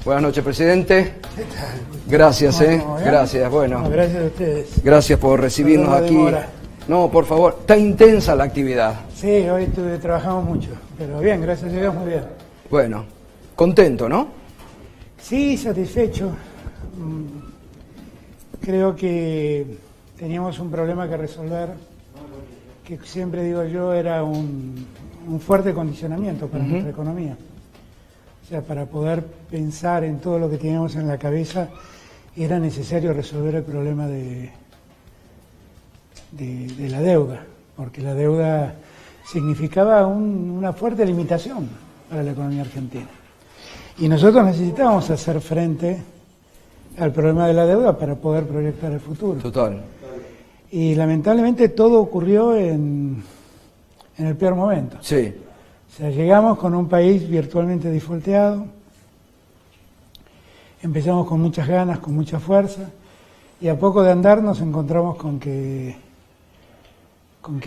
Buenas noches, presidente. ¿Qué tal? Gracias, Bueno, gracias, bueno. No, gracias a ustedes. Gracias por recibirnos Perdón la aquí. demora. No, por favor, está intensa la actividad. Sí, hoy trabajamos mucho, pero bien, gracias a Dios, muy bien. Bueno, contento, ¿no? Sí, satisfecho. Creo que teníamos un problema que resolver, que siempre digo yo era un fuerte condicionamiento para nuestra economía. O sea, para poder pensar en todo lo que teníamos en la cabeza, era necesario resolver el problema de la deuda, porque la deuda significaba una fuerte limitación para la economía argentina. Y nosotros necesitábamos hacer frente al problema de la deuda para poder proyectar el futuro. Total. Y lamentablemente todo ocurrió en el peor momento. Sí. O sea, llegamos con un país virtualmente defaulteado, empezamos con muchas ganas, con mucha fuerza, y a poco de andar nos encontramos con que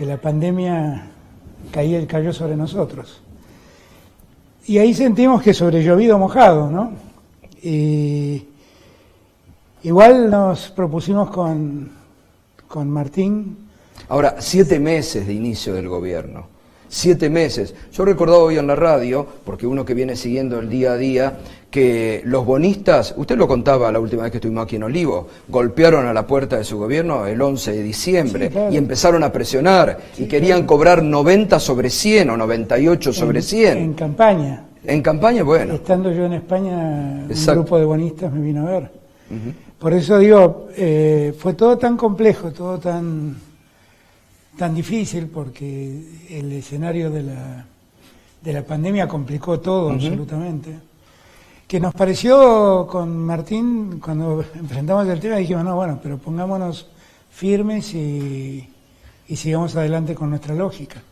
la pandemia cayó sobre nosotros. Y ahí sentimos que sobre llovido mojado, ¿no? Y igual nos propusimos con Martín. Ahora, 7 meses de inicio del gobierno. 7 meses. Yo recordaba hoy en la radio, porque uno que viene siguiendo el día a día, que los bonistas, usted lo contaba la última vez que estuvimos aquí en Olivo, golpearon a la puerta de su gobierno el 11 de diciembre, sí, claro. Y empezaron a presionar, Sí, y querían cobrar 90 sobre 100 o 98 sobre 100. En campaña. En campaña, bueno. Estando yo en España, Exacto. Un grupo de bonistas me vino a ver. Por eso digo, fue todo tan complejo, todo tan difícil, porque el escenario de la pandemia complicó todo absolutamente, que nos pareció con Martín, cuando enfrentamos el tema, dijimos, no, bueno, pero pongámonos firmes y sigamos adelante con nuestra lógica.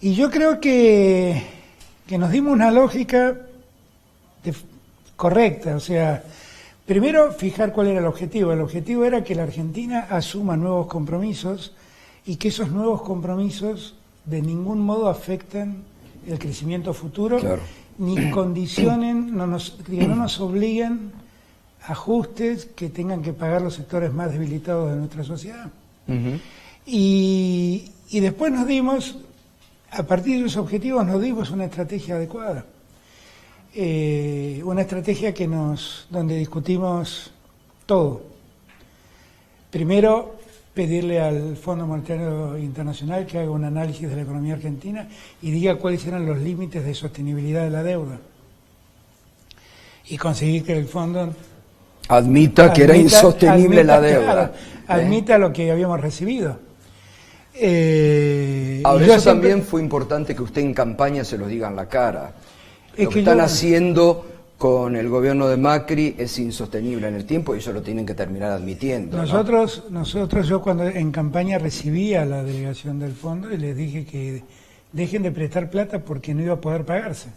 Y yo creo que nos dimos una lógica correcta, o sea, primero fijar cuál era el objetivo. El objetivo era que la Argentina asuma nuevos compromisos y que esos nuevos compromisos de ningún modo afecten el crecimiento futuro, Claro. ni condicionen, que no nos obliguen a ajustes que tengan que pagar los sectores más debilitados de nuestra sociedad. Y después a partir de esos objetivos nos dimos una estrategia adecuada. Una estrategia donde discutimos todo. Primero, pedirle al Fondo Monetario Internacional que haga un análisis de la economía argentina y diga cuáles eran los límites de sostenibilidad de la deuda. Y conseguir que el fondo Admita que era insostenible la deuda. Claro, admita lo que habíamos recibido. Ahora, eso también fue importante que usted en campaña se lo diga en la cara. Lo que están haciendo con el gobierno de Macri es insostenible en el tiempo y eso lo tienen que terminar admitiendo. Nosotros, yo cuando en campaña recibí a la delegación del fondo y les dije que dejen de prestar plata porque no iba a poder pagarse.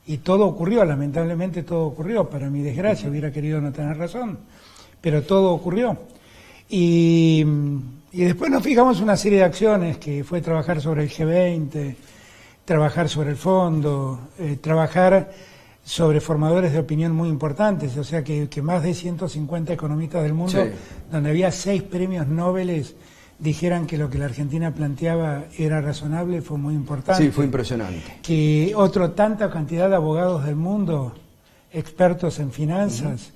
Y todo ocurrió, lamentablemente todo ocurrió, para mi desgracia, hubiera querido no tener razón, pero todo ocurrió. Y después nos fijamos una serie de acciones que fue trabajar sobre el G20, trabajar sobre el fondo, trabajar sobre formadores de opinión muy importantes, o sea que más de 150 economistas del mundo, sí, donde había 6 premios Nobel, dijeran que lo que la Argentina planteaba era razonable, fue muy importante. Sí, fue impresionante. Que tanta cantidad de abogados del mundo, expertos en finanzas,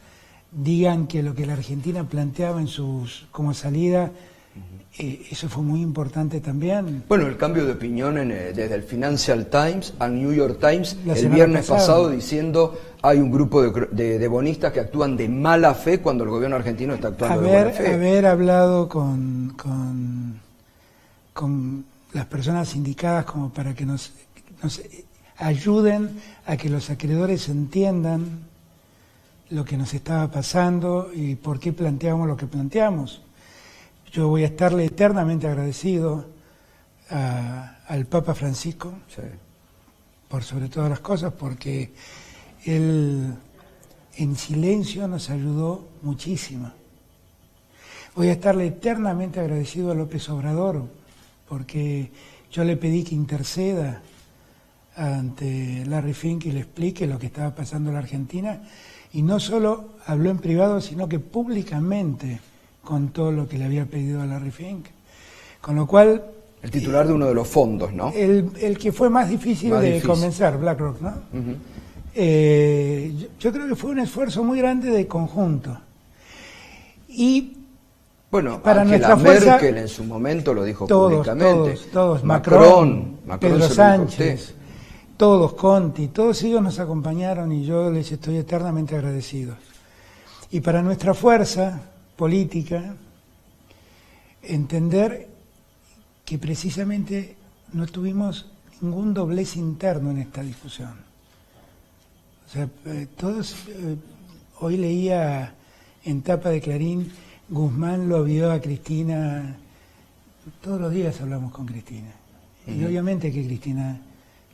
digan que lo que la Argentina planteaba como salida, eso fue muy importante también. Bueno, el cambio de opinión desde el Financial Times al New York Times el semana viernes pasada, pasado diciendo hay un grupo de bonistas que actúan de mala fe cuando el gobierno argentino está actuando de buena fe. Haber hablado con las personas indicadas como para que nos ayuden a que los acreedores entiendan lo que nos estaba pasando y por qué planteamos lo que planteamos. Yo voy a estarle eternamente agradecido al Papa Francisco, Sí. por sobre todas las cosas, porque él en silencio nos ayudó muchísimo. Voy a estarle eternamente agradecido a López Obrador, porque yo le pedí que interceda ante Larry Fink y le explique lo que estaba pasando en la Argentina, y no solo habló en privado, sino que públicamente contó lo que le había pedido a Larry Fink. Con lo cual... El titular de uno de los fondos, ¿no? El que fue más difícil de convencer, BlackRock, ¿no? Yo creo que fue un esfuerzo muy grande de conjunto. Y bueno, para Angela nuestra Merkel fuerza, en su momento lo dijo todos, públicamente. Todos, Macron Pedro Sánchez, todos, Conti, todos ellos nos acompañaron y yo les estoy eternamente agradecido. Y para nuestra fuerza política, entender que precisamente no tuvimos ningún doblez interno en esta discusión. O sea, hoy leía en tapa de Clarín, Guzmán lo vio a Cristina, todos los días hablamos con Cristina. Y obviamente que Cristina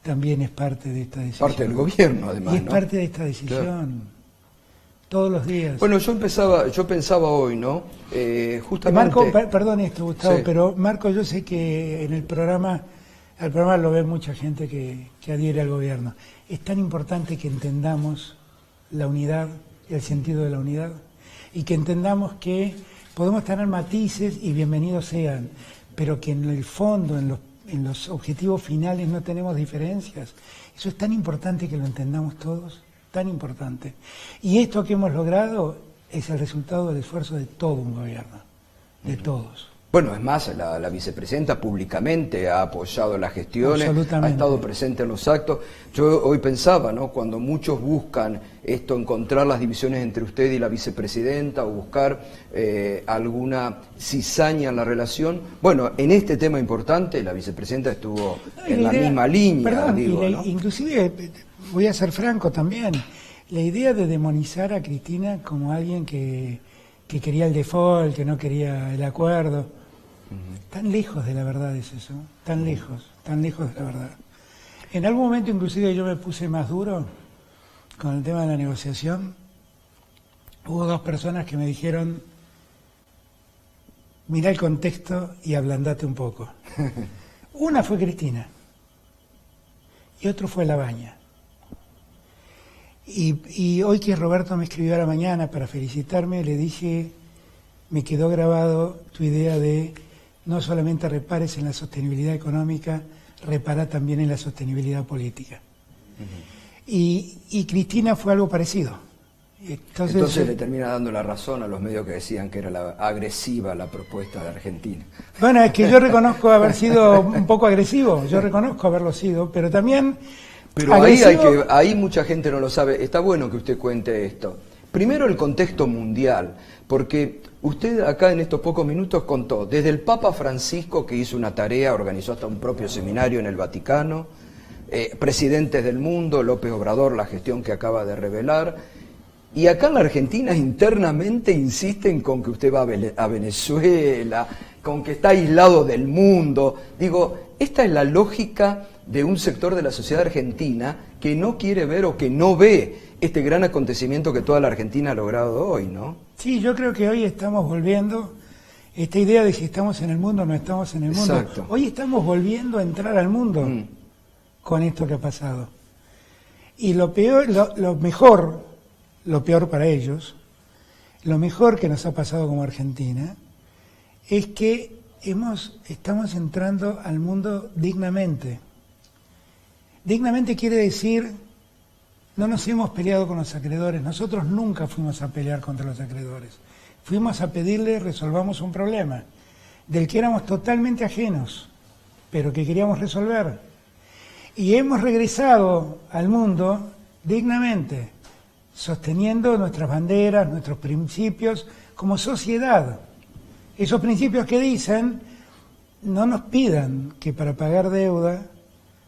también es parte de esta decisión. Parte del gobierno, además, y es ¿no? parte de esta decisión. Claro. Todos los días. Bueno, yo pensaba hoy, ¿no? Justamente... Marco, perdón esto, Gustavo, sí. Pero Marco, yo sé que en el programa lo ve mucha gente que adhiere al gobierno. Es tan importante que entendamos la unidad, el sentido de la unidad, y que entendamos que podemos tener matices y bienvenidos sean, pero que en el fondo, en los objetivos finales no tenemos diferencias. Eso es tan importante que lo entendamos todos. Tan importante. Y esto que hemos logrado es el resultado del esfuerzo de todo un gobierno, de todos. Bueno, es más, la vicepresidenta públicamente ha apoyado las gestiones, ha estado presente en los actos. Yo hoy pensaba, ¿no? Cuando muchos buscan encontrar las divisiones entre usted y la vicepresidenta o buscar alguna cizaña en la relación, bueno, en este tema importante la vicepresidenta estuvo en la misma línea. Perdón, digo, ¿no? Inclusive, voy a ser franco también, la idea de demonizar a Cristina como alguien que quería el default, que no quería el acuerdo, tan lejos de la verdad es eso, tan lejos de la verdad. En algún momento inclusive yo me puse más duro con el tema de la negociación. Hubo dos personas que me dijeron, mirá el contexto y ablandate un poco. Una fue Cristina y otro fue Labaña. Y hoy que Roberto me escribió a la mañana para felicitarme, le dije, me quedó grabado tu idea de no solamente repares en la sostenibilidad económica, repara también en la sostenibilidad política. Y Cristina fue algo parecido. Entonces le termina dando la razón a los medios que decían que era agresiva la propuesta de Argentina. Bueno, es que yo reconozco haber sido un poco agresivo, yo reconozco haberlo sido, pero también... Pero ahí mucha gente no lo sabe. Está bueno que usted cuente esto. Primero el contexto mundial, porque usted acá en estos pocos minutos contó desde el Papa Francisco, que hizo una tarea, organizó hasta un propio seminario en el Vaticano, presidentes del mundo, López Obrador, la gestión que acaba de revelar, y acá en la Argentina internamente insisten con que usted va a Venezuela, con que está aislado del mundo. Digo, esta es la lógica de un sector de la sociedad argentina que no quiere ver o que no ve este gran acontecimiento que toda la Argentina ha logrado hoy, ¿no? Sí, yo creo que hoy estamos volviendo, esta idea de si estamos en el mundo o no estamos en el mundo. Exacto. Hoy estamos volviendo a entrar al mundo con esto que ha pasado. Y lo peor, lo peor para ellos, lo mejor que nos ha pasado como Argentina, es que estamos entrando al mundo dignamente. Dignamente quiere decir, no nos hemos peleado con los acreedores, nosotros nunca fuimos a pelear contra los acreedores. Fuimos a pedirle resolvamos un problema, del que éramos totalmente ajenos, pero que queríamos resolver. Y hemos regresado al mundo dignamente, sosteniendo nuestras banderas, nuestros principios como sociedad. Esos principios que dicen, no nos pidan que para pagar deuda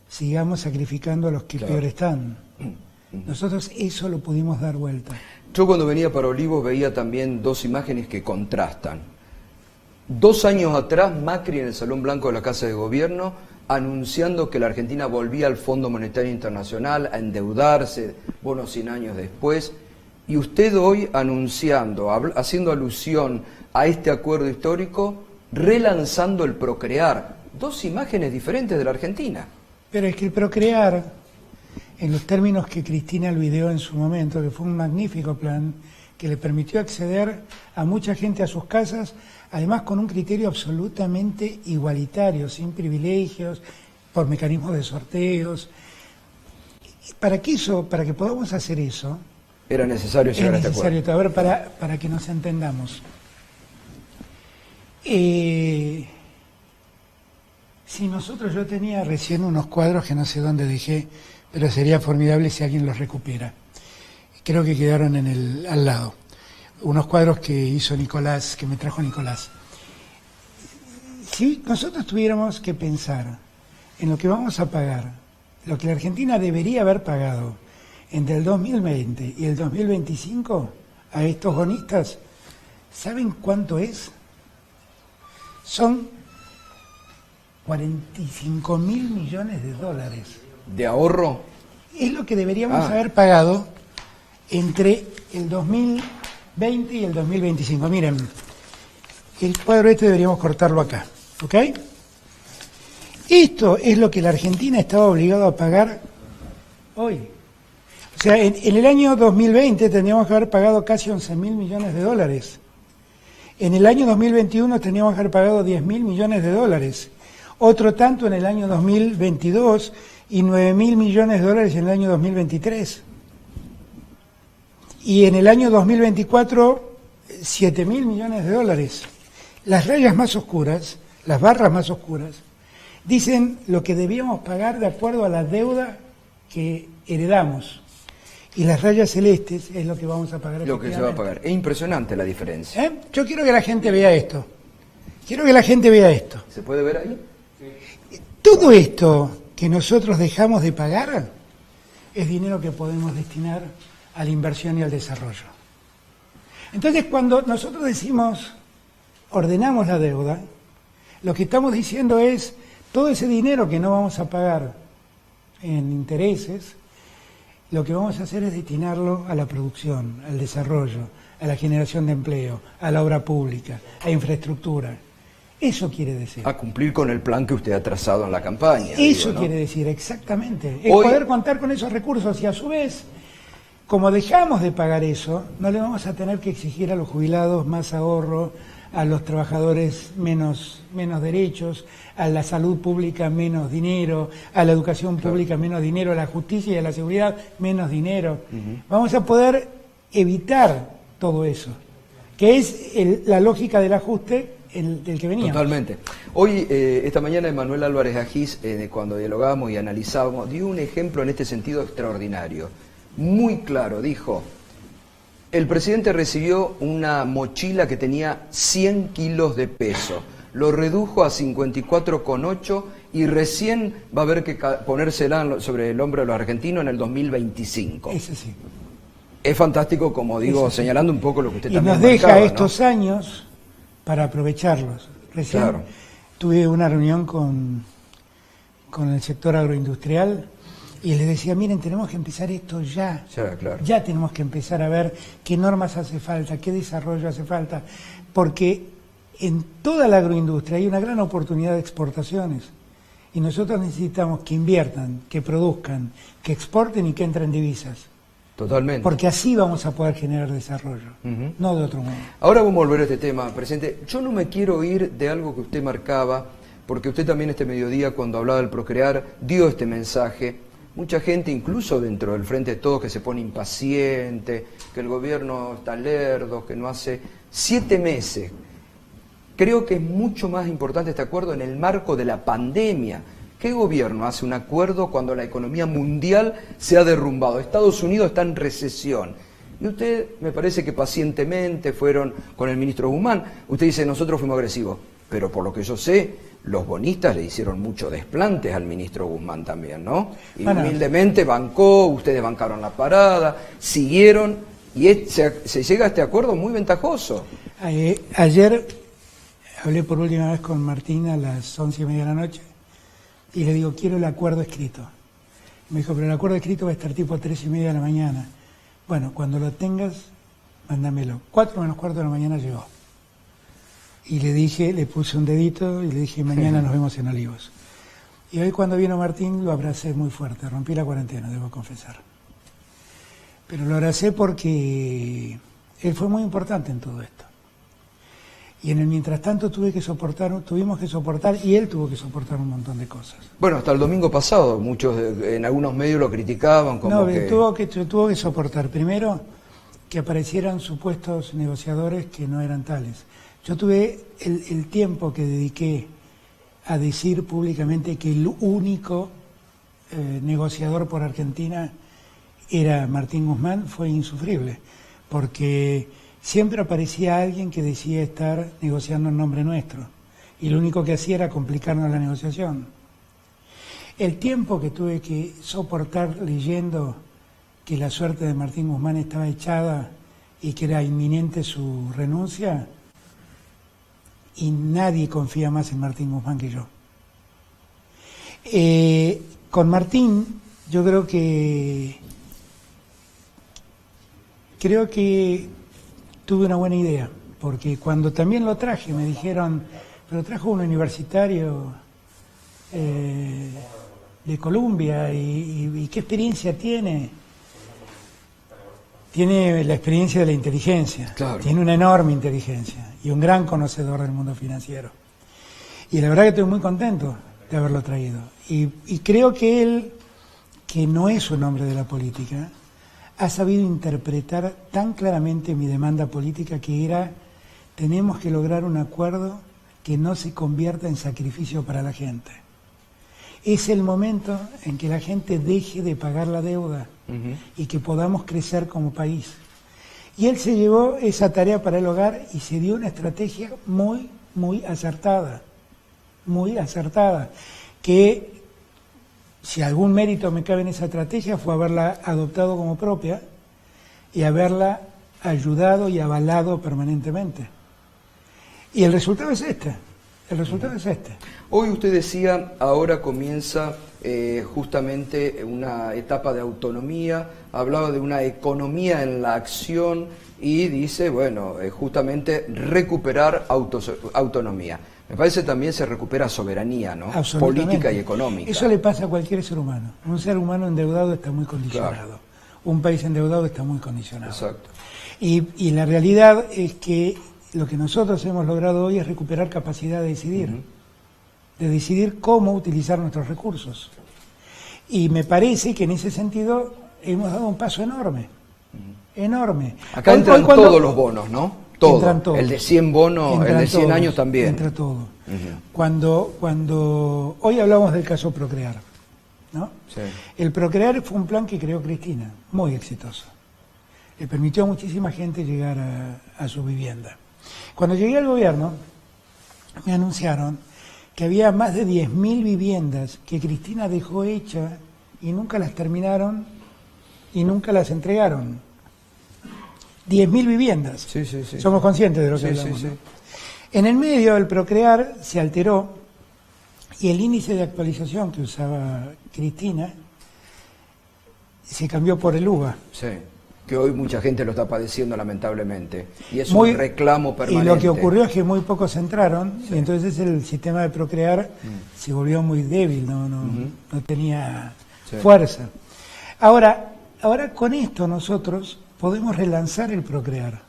sigamos sacrificando a los que peor están. Nosotros eso lo pudimos dar vuelta. Yo cuando venía para Olivos veía también dos imágenes que contrastan. 2 años atrás, Macri en el Salón Blanco de la Casa de Gobierno, anunciando que la Argentina volvía al Fondo Monetario Internacional a endeudarse, bonos 100 años después, y usted hoy anunciando, haciendo alusión a este acuerdo histórico, relanzando el Procrear. 2 imágenes diferentes de la Argentina. Pero es que el Procrear en los términos que Cristina lo ideó en su momento, que fue un magnífico plan que le permitió acceder a mucha gente a sus casas, además con un criterio absolutamente igualitario, sin privilegios, por mecanismos de sorteos. Para que podamos hacer eso, era necesario llegar a este acuerdo. A ver, para que nos entendamos. Si yo tenía recién unos cuadros que no sé dónde dejé, pero sería formidable si alguien los recupera. Creo que quedaron al lado. Unos cuadros que hizo Nicolás, que me trajo Nicolás. Si nosotros tuviéramos que pensar en lo que vamos a pagar, lo que la Argentina debería haber pagado entre el 2020 y el 2025 a estos bonistas, ¿saben cuánto es? Son 45.000 millones de dólares. ¿De ahorro? Es lo que deberíamos haber pagado entre el 2020 y el 2025. Miren, el cuadro deberíamos cortarlo acá, ¿ok? Esto es lo que la Argentina estaba obligada a pagar hoy. O sea, en el año 2020 tendríamos que haber pagado casi 11.000 millones de dólares. En el año 2021 tendríamos que haber pagado 10.000 millones de dólares. Otro tanto en el año 2022 y 9.000 millones de dólares en el año 2023. Y en el año 2024, 7.000 millones de dólares. Las rayas más oscuras, las barras más oscuras, dicen lo que debíamos pagar de acuerdo a la deuda que heredamos. Y las rayas celestes es lo que vamos a pagar. Lo que se va a pagar. Es impresionante la diferencia. Yo quiero que la gente vea esto. Quiero que la gente vea esto. ¿Se puede ver ahí? Todo esto que nosotros dejamos de pagar es dinero que podemos destinar a la inversión y al desarrollo. Entonces, cuando nosotros decimos, ordenamos la deuda, lo que estamos diciendo es, todo ese dinero que no vamos a pagar en intereses, lo que vamos a hacer es destinarlo a la producción, al desarrollo, a la generación de empleo, a la obra pública, a infraestructura. Eso quiere decir. A cumplir con el plan que usted ha trazado en la campaña. Eso quiere decir, exactamente. Es poder contar con esos recursos y a su vez, como dejamos de pagar eso, no le vamos a tener que exigir a los jubilados más ahorro, a los trabajadores menos derechos, a la salud pública menos dinero, a la educación pública menos dinero, a la justicia y a la seguridad menos dinero. Vamos a poder evitar todo eso, que es la lógica del ajuste del que veníamos. Totalmente. Hoy, esta mañana, Manuel Álvarez Agis, cuando dialogábamos y analizábamos, dio un ejemplo en este sentido extraordinario. Muy claro, dijo, el presidente recibió una mochila que tenía 100 kilos de peso, lo redujo a 54,8 y recién va a haber que ponérsela sobre el hombro de los argentinos en el 2025. Eso sí. Es fantástico, como digo, señalando un poco lo que usted también nos deja marcaba, estos años para aprovecharlos. Recién tuve una reunión con el sector agroindustrial y les decía, miren, tenemos que empezar esto ya. Ya tenemos que empezar a ver qué normas hace falta, qué desarrollo hace falta, porque en toda la agroindustria hay una gran oportunidad de exportaciones y nosotros necesitamos que inviertan, que produzcan, que exporten y que entren divisas. Totalmente. Porque así vamos a poder generar desarrollo, no de otro modo. Ahora vamos a volver a este tema, presidente. Yo no me quiero ir de algo que usted marcaba, porque usted también este mediodía, cuando hablaba del Procrear, dio este mensaje. Mucha gente, incluso dentro del Frente de Todos, que se pone impaciente, que el gobierno está lerdo, que no hace 7 meses. Creo que es mucho más importante este acuerdo en el marco de la pandemia. ¿Qué gobierno hace un acuerdo cuando la economía mundial se ha derrumbado? Estados Unidos está en recesión. Y usted, me parece que pacientemente fueron con el ministro Guzmán. Usted dice, nosotros fuimos agresivos. Pero por lo que yo sé, los bonistas le hicieron muchos desplantes al ministro Guzmán también, ¿no? Y humildemente bancó, ustedes bancaron la parada, siguieron, y se llega a este acuerdo muy ventajoso. Ayer hablé por última vez con Martín a las 11:30 de la noche, y le digo, quiero el acuerdo escrito. Me dijo, pero el acuerdo escrito va a estar tipo 3:30 de la mañana. Bueno, cuando lo tengas, mándamelo. 4 menos cuarto de la mañana llegó. Y le dije, le puse un dedito y le dije, mañana nos vemos en Olivos. Y hoy cuando vino Martín lo abracé muy fuerte, rompí la cuarentena, debo confesar. Pero lo abracé porque él fue muy importante en todo esto. Y en el mientras tanto tuvimos que soportar, y él tuvo que soportar un montón de cosas. Bueno, hasta el domingo pasado, muchos en algunos medios lo criticaban como tuvo que soportar. Primero, que aparecieran supuestos negociadores que no eran tales. Yo tuve el tiempo que dediqué a decir públicamente que el único negociador por Argentina era Martín Guzmán, fue insufrible, porque siempre aparecía alguien que decía estar negociando en nombre nuestro, y lo único que hacía era complicarnos la negociación. El tiempo que tuve que soportar leyendo que la suerte de Martín Guzmán estaba echada y que era inminente su renuncia, y nadie confía más en Martín Guzmán que yo. Con Martín, yo creo que tuve una buena idea, porque cuando también lo traje me dijeron, pero trajo un universitario de Columbia y ¿qué experiencia tiene? Tiene la experiencia de la inteligencia, claro. Tiene una enorme inteligencia y un gran conocedor del mundo financiero. Y la verdad que estoy muy contento de haberlo traído. Y creo que él, que no es un hombre de la política, ha sabido interpretar tan claramente mi demanda política, que era: tenemos que lograr un acuerdo que no se convierta en sacrificio para la gente. Es el momento en que la gente deje de pagar la deuda y que podamos crecer como país. Y él se llevó esa tarea para el hogar y se dio una estrategia muy, muy acertada, que si algún mérito me cabe en esa estrategia fue haberla adoptado como propia y haberla ayudado y avalado permanentemente. Y el resultado es este. Hoy usted decía, ahora comienza justamente una etapa de autonomía, hablaba de una economía en la acción y dice, bueno, justamente recuperar autonomía. Me parece también se recupera soberanía, ¿no? Política y económica. Eso le pasa a cualquier ser humano. Un ser humano endeudado está muy condicionado. Claro. Un país endeudado está muy condicionado. Exacto. Y la realidad es que lo que nosotros hemos logrado hoy es recuperar capacidad de decidir cómo utilizar nuestros recursos. Y me parece que en ese sentido hemos dado un paso enorme. Acá entran todos los bonos, ¿no? Todo. El de 100 bonos, el de 100 años también. Entra todo. Cuando hoy hablamos del caso Procrear, ¿no? Sí. El Procrear fue un plan que creó Cristina, muy exitoso. Le permitió a muchísima gente llegar a su vivienda. Cuando llegué al gobierno, me anunciaron que había más de 10.000 viviendas que Cristina dejó hechas y nunca las terminaron y nunca las entregaron. 10.000 viviendas. Sí. Somos conscientes de lo que hablamos. Sí. En el medio, el Procrear se alteró y el índice de actualización que usaba Cristina se cambió por el UVA. Sí, que hoy mucha gente lo está padeciendo lamentablemente. Y es un reclamo permanente. Y lo que ocurrió es que muy pocos entraron, y entonces el sistema de Procrear se volvió muy débil, no tenía fuerza. Ahora con esto nosotros podemos relanzar el Procrear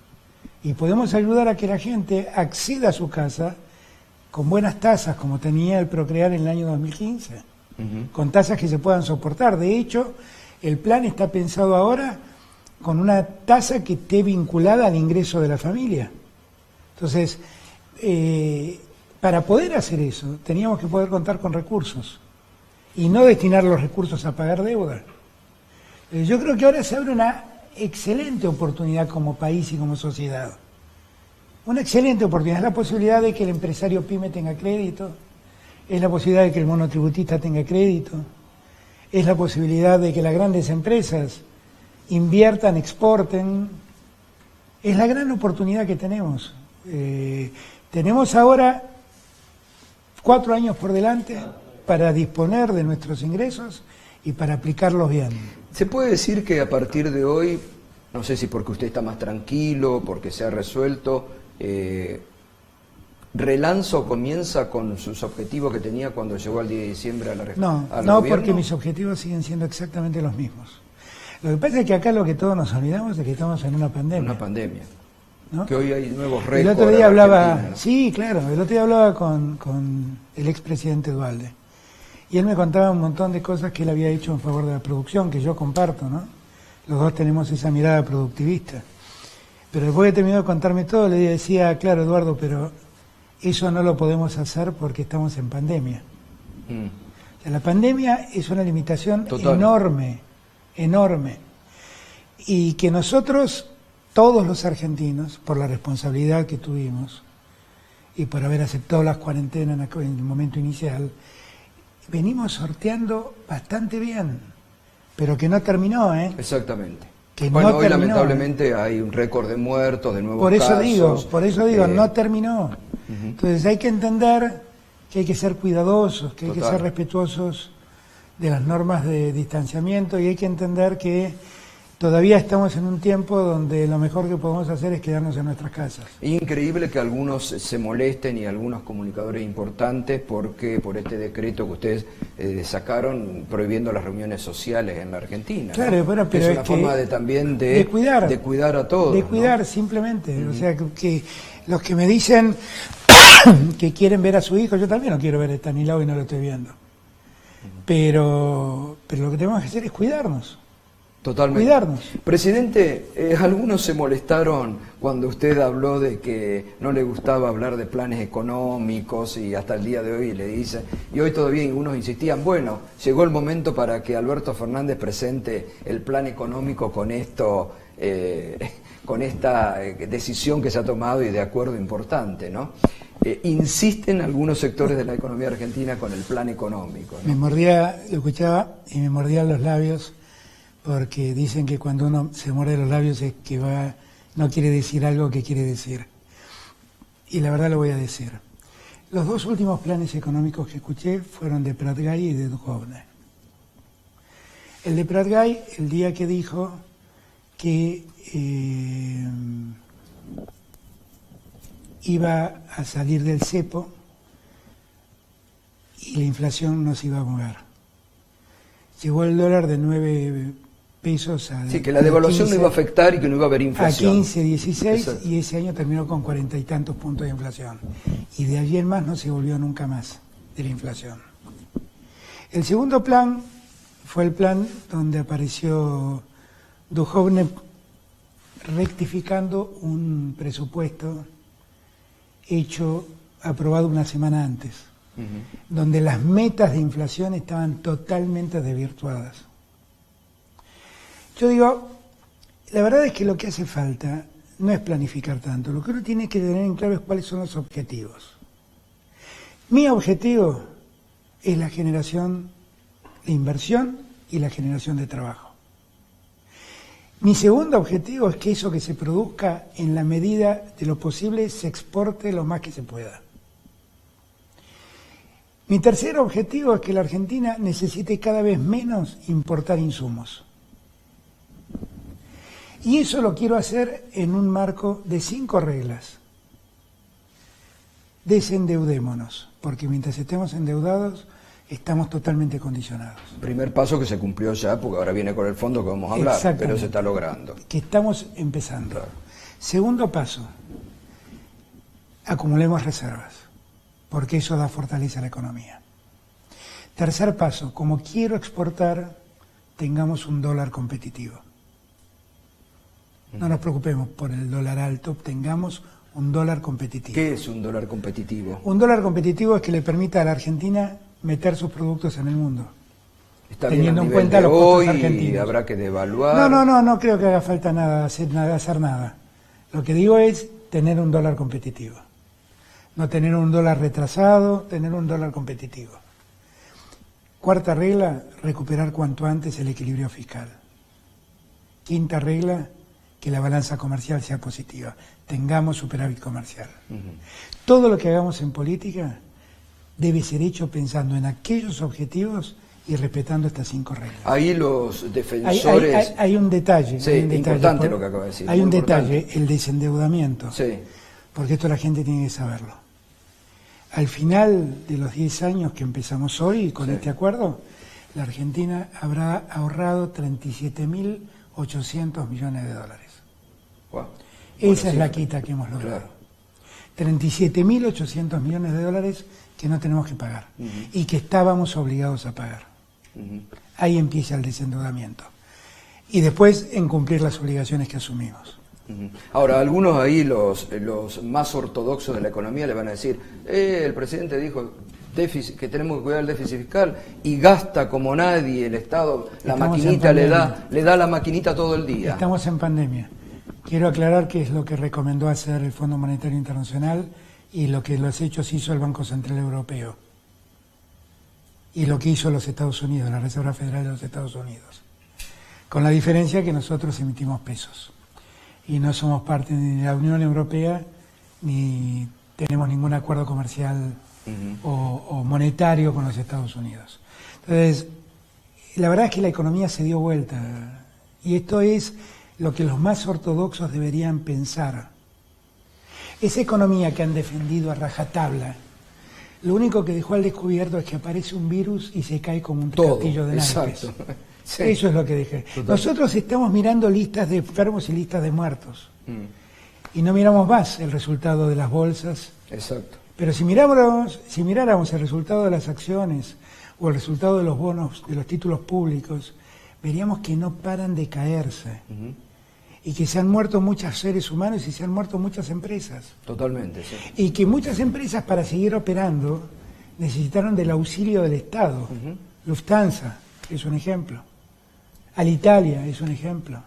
y podemos ayudar a que la gente acceda a su casa con buenas tasas, como tenía el Procrear en el año 2015, con tasas que se puedan soportar. De hecho, el plan está pensado ahora con una tasa que esté vinculada al ingreso de la familia. Entonces, para poder hacer eso, teníamos que poder contar con recursos y no destinar los recursos a pagar deuda. Yo creo que ahora se abre una excelente oportunidad como país y como sociedad. Una excelente oportunidad. Es la posibilidad de que el empresario pyme tenga crédito, es la posibilidad de que el monotributista tenga crédito, es la posibilidad de que las grandes empresas inviertan, exporten. Es la gran oportunidad que tenemos. Tenemos ahora 4 años por delante para disponer de nuestros ingresos y para aplicarlos bien. ¿Se puede decir que a partir de hoy, no sé si porque usted está más tranquilo, porque se ha resuelto, relanza o comienza con sus objetivos que tenía cuando llegó al 10 de diciembre a la No, al no, gobierno? porque mis objetivos siguen siendo exactamente los mismos. Lo que pasa es que acá lo que todos nos olvidamos es que estamos en una pandemia. Una pandemia. ¿No? Que hoy hay nuevos récords. El otro día en hablaba, Argentina, ¿no? sí, claro, el otro día hablaba con el expresidente Duhalde. Y él me contaba un montón de cosas que él había hecho en favor de la producción, que yo comparto, ¿no? Los dos tenemos esa mirada productivista. Pero después de terminado de contarme todo, le decía, claro, Eduardo, pero eso no lo podemos hacer porque estamos en pandemia. O sea, la pandemia es una limitación Total. enorme, enorme. Y que nosotros, todos los argentinos, por la responsabilidad que tuvimos y por haber aceptado las cuarentenas en el momento inicial, venimos sorteando bastante bien, pero que no terminó, ¿eh? Exactamente. Que bueno, no hoy terminó, lamentablemente hay un récord de muertos, de nuevos Por eso casos. digo, no terminó. Entonces hay que entender que hay que ser cuidadosos, que hay que Total. ser respetuosos de las normas de distanciamiento y hay que entender que todavía estamos en un tiempo donde lo mejor que podemos hacer es quedarnos en nuestras casas. Increíble que algunos se molesten y algunos comunicadores importantes porque por este decreto que ustedes sacaron prohibiendo las reuniones sociales en la Argentina. Claro, ¿no? bueno, pero es es una que forma de también de cuidar a todos. De cuidar ¿no? simplemente. O sea, que los que me dicen que quieren ver a su hijo, yo también no quiero ver a Estanislao y no lo estoy viendo. Pero lo que tenemos que hacer es cuidarnos. Totalmente. Cuidarnos. Presidente, algunos se molestaron cuando usted habló de que no le gustaba hablar de planes económicos y hasta el día de hoy le dicen, y hoy todavía algunos insistían, bueno, llegó el momento para que Alberto Fernández presente el plan económico con esto, con esta decisión que se ha tomado y de acuerdo importante, ¿no? Insisten algunos sectores de la economía argentina con el plan económico, ¿no? Me mordía, lo escuchaba y me mordían los labios porque dicen que cuando uno se muerde los labios es que no quiere decir algo que quiere decir. Y la verdad lo voy a decir. Los dos últimos planes económicos que escuché fueron de Prat-Gay y de Duhovne. El de Prat-Gay, el día que dijo que iba a salir del cepo y la inflación no se iba a mover. Llegó el dólar de 9 pesos a... Sí, que la devaluación 15, no iba a afectar y que no iba a haber inflación. A 15, 16, Exacto. y ese año terminó con 40 y tantos puntos de inflación. Y de allí en más no se volvió nunca más de la inflación. El segundo plan fue el plan donde apareció Duhovne rectificando un presupuesto aprobado una semana antes, donde las metas de inflación estaban totalmente desvirtuadas. Yo digo, la verdad es que lo que hace falta no es planificar tanto, lo que uno tiene que tener en claro es cuáles son los objetivos. Mi objetivo es la generación de inversión y la generación de trabajo. Mi segundo objetivo es que eso que se produzca en la medida de lo posible se exporte lo más que se pueda. Mi tercer objetivo es que la Argentina necesite cada vez menos importar insumos. Y eso lo quiero hacer en un marco de 5 reglas. Desendeudémonos, porque mientras estemos endeudados, estamos totalmente condicionados. Primer paso que se cumplió ya, porque ahora viene con el fondo que vamos a hablar, pero se está logrando. Que estamos empezando. Claro. Segundo paso, acumulemos reservas, porque eso da fortaleza a la economía. Tercer paso, como quiero exportar, tengamos un dólar competitivo. No nos preocupemos por el dólar alto, tengamos un dólar competitivo. ¿Qué es un dólar competitivo? Un dólar competitivo es que le permita a la Argentina meter sus productos en el mundo. Está teniendo bien en cuenta los costos argentinos. Habrá que devaluar. No creo que haga falta hacer nada. Lo que digo es tener un dólar competitivo. No tener un dólar retrasado, tener un dólar competitivo. Cuarta regla, recuperar cuanto antes el equilibrio fiscal. Quinta regla, que la balanza comercial sea positiva. Tengamos superávit comercial. Todo lo que hagamos en política debe ser hecho pensando en aquellos objetivos y respetando estas 5 reglas. Ahí los defensores... Hay un detalle. Sí, hay un detalle, importante lo que acaba de decir. Hay un importante. detalle, el desendeudamiento. Sí. Porque esto la gente tiene que saberlo. al final de los 10 años que empezamos hoy con este acuerdo, la Argentina habrá ahorrado 37.800 millones de dólares. Wow. Esa es la quita que hemos logrado. Claro. 37.800 millones de dólares que no tenemos que pagar y que estábamos obligados a pagar. Ahí empieza el desendeudamiento. Y después en cumplir las obligaciones que asumimos. Ahora, algunos ahí, los más ortodoxos de la economía, le van a decir, el presidente dijo que tenemos que cuidar el déficit fiscal y gasta como nadie el Estado, la maquinita le da la maquinita todo el día. Estamos en pandemia. Quiero aclarar que es lo que recomendó hacer el Fondo Monetario Internacional y lo que los hechos hizo el Banco Central Europeo. Y lo que hizo los Estados Unidos, la Reserva Federal de los Estados Unidos. Con la diferencia que nosotros emitimos pesos. Y no somos parte ni de la Unión Europea, ni tenemos ningún acuerdo comercial o monetario con los Estados Unidos. Entonces, la verdad es que la economía se dio vuelta. Y esto es lo que los más ortodoxos deberían pensar. Esa economía que han defendido a rajatabla, lo único que dejó al descubierto es que aparece un virus y se cae como un castillo de naipes. Sí. Eso es lo que dije. Total. Nosotros estamos mirando listas de enfermos y listas de muertos. Y no miramos más el resultado de las bolsas. Exacto. Pero si miráramos el resultado de las acciones o el resultado de los bonos, de los títulos públicos, veríamos que no paran de caerse. Y que se han muerto muchos seres humanos y se han muerto muchas empresas. Totalmente, sí. Y que muchas empresas, para seguir operando, necesitaron del auxilio del Estado. Lufthansa es un ejemplo. Alitalia es un ejemplo.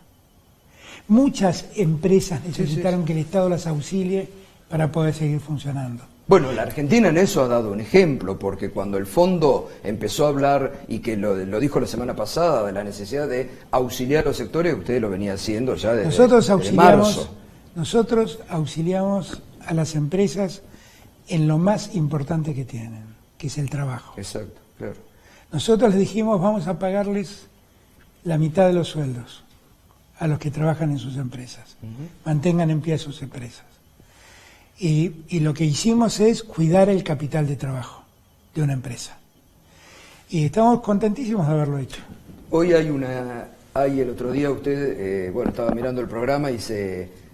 Muchas empresas necesitaron que el Estado las auxilie para poder seguir funcionando. Bueno, la Argentina en eso ha dado un ejemplo, porque cuando el fondo empezó a hablar, y que lo dijo la semana pasada, de la necesidad de auxiliar a los sectores, usted lo venía haciendo ya desde marzo. Nosotros auxiliamos a las empresas en lo más importante que tienen, que es el trabajo. Exacto, claro. Nosotros les dijimos, vamos a pagarles la mitad de los sueldos a los que trabajan en sus empresas. Mantengan en pie sus empresas. Y lo que hicimos es cuidar el capital de trabajo de una empresa. Y estamos contentísimos de haberlo hecho. Hoy hay el otro día usted, estaba mirando el programa y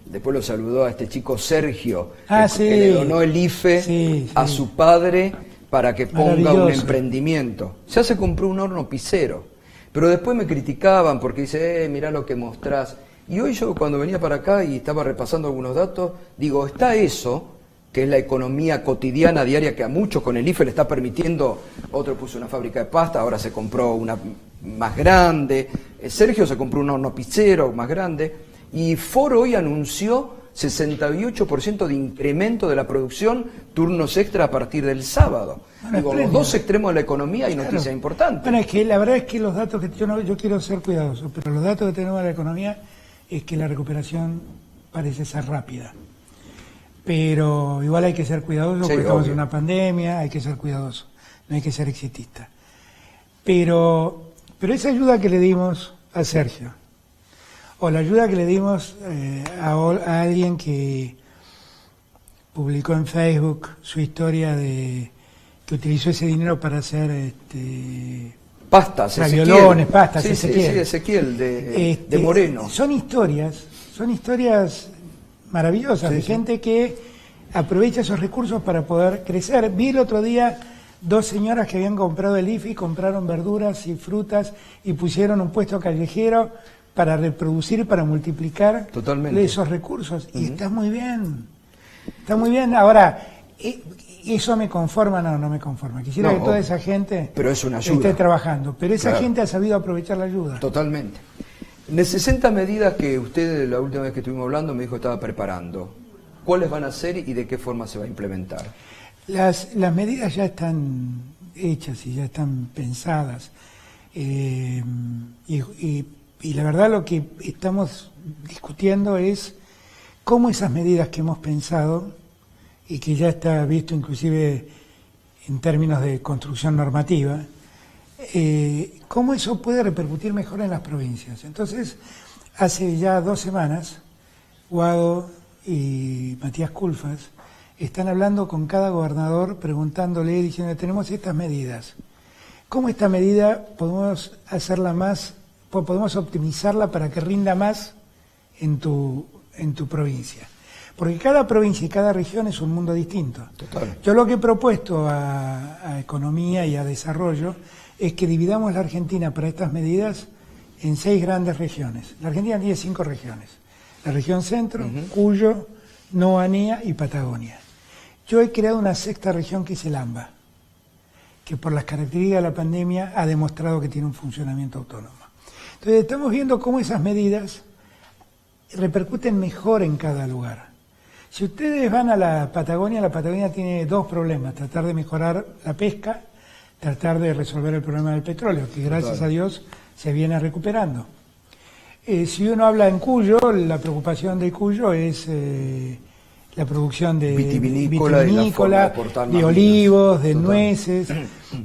después lo saludó a este chico Sergio, que le donó el IFE a su padre para que ponga un emprendimiento. Ya se compró un horno pizzero, pero después me criticaban porque dice, mirá lo que mostrás. Y hoy yo cuando venía para acá y estaba repasando algunos datos, digo, está eso, que es la economía cotidiana, diaria, que a muchos con el IFE le está permitiendo, otro puso una fábrica de pasta, ahora se compró una más grande, Sergio se compró un horno pizzero más grande, y Ford hoy anunció 68% de incremento de la producción, turnos extra a partir del sábado. Digo, los dos extremos de la economía hay noticias importantes. Bueno, es que la verdad es que los datos que yo quiero ser cuidadoso, pero los datos que tenemos de la economía es que la recuperación parece ser rápida. Pero igual hay que ser cuidadoso porque estamos en una pandemia, hay que ser cuidadoso, no hay que ser exitista. Pero esa ayuda que le dimos a Sergio, o la ayuda que le dimos a alguien que publicó en Facebook su historia de que utilizó ese dinero para hacer pastas, raviolones, pastas, Ezequiel de Moreno. Son historias maravillosas de gente que aprovecha esos recursos para poder crecer. Vi el otro día 2 señoras que habían comprado el IFE y compraron verduras y frutas y pusieron un puesto callejero para reproducir, para multiplicar esos recursos. Y está muy bien. Está muy bien. Ahora, ¿eso me conforma? No me conforma. Quisiera que toda esa gente esté trabajando. Pero esa gente ha sabido aprovechar la ayuda. Totalmente. De 60 medidas que usted, la última vez que estuvimos hablando, me dijo que estaba preparando. ¿Cuáles van a ser y de qué forma se va a implementar? Las medidas ya están hechas y ya están pensadas. Y la verdad lo que estamos discutiendo es cómo esas medidas que hemos pensado y que ya está visto inclusive en términos de construcción normativa, cómo eso puede repercutir mejor en las provincias. Entonces, hace ya 2 semanas, Guado y Matías Culfas están hablando con cada gobernador, preguntándole, diciendo, tenemos estas medidas. ¿Cómo esta medida podemos hacerla más, podemos optimizarla para que rinda más en tu provincia? Porque cada provincia y cada región es un mundo distinto. Total. Yo lo que he propuesto a Economía y a Desarrollo es que dividamos la Argentina para estas medidas en 6 grandes regiones. La Argentina tiene 5 regiones. La región centro, Cuyo, Noanía y Patagonia. Yo he creado una 6ª región que es el AMBA, que por las características de la pandemia ha demostrado que tiene un funcionamiento autónomo. Entonces estamos viendo cómo esas medidas repercuten mejor en cada lugar. Si ustedes van a la Patagonia tiene 2 problemas: tratar de mejorar la pesca, tratar de resolver el problema del petróleo, que gracias a Dios se viene recuperando. Si uno habla en Cuyo, la preocupación de Cuyo es la producción de vitivinícola de olivos, de nueces.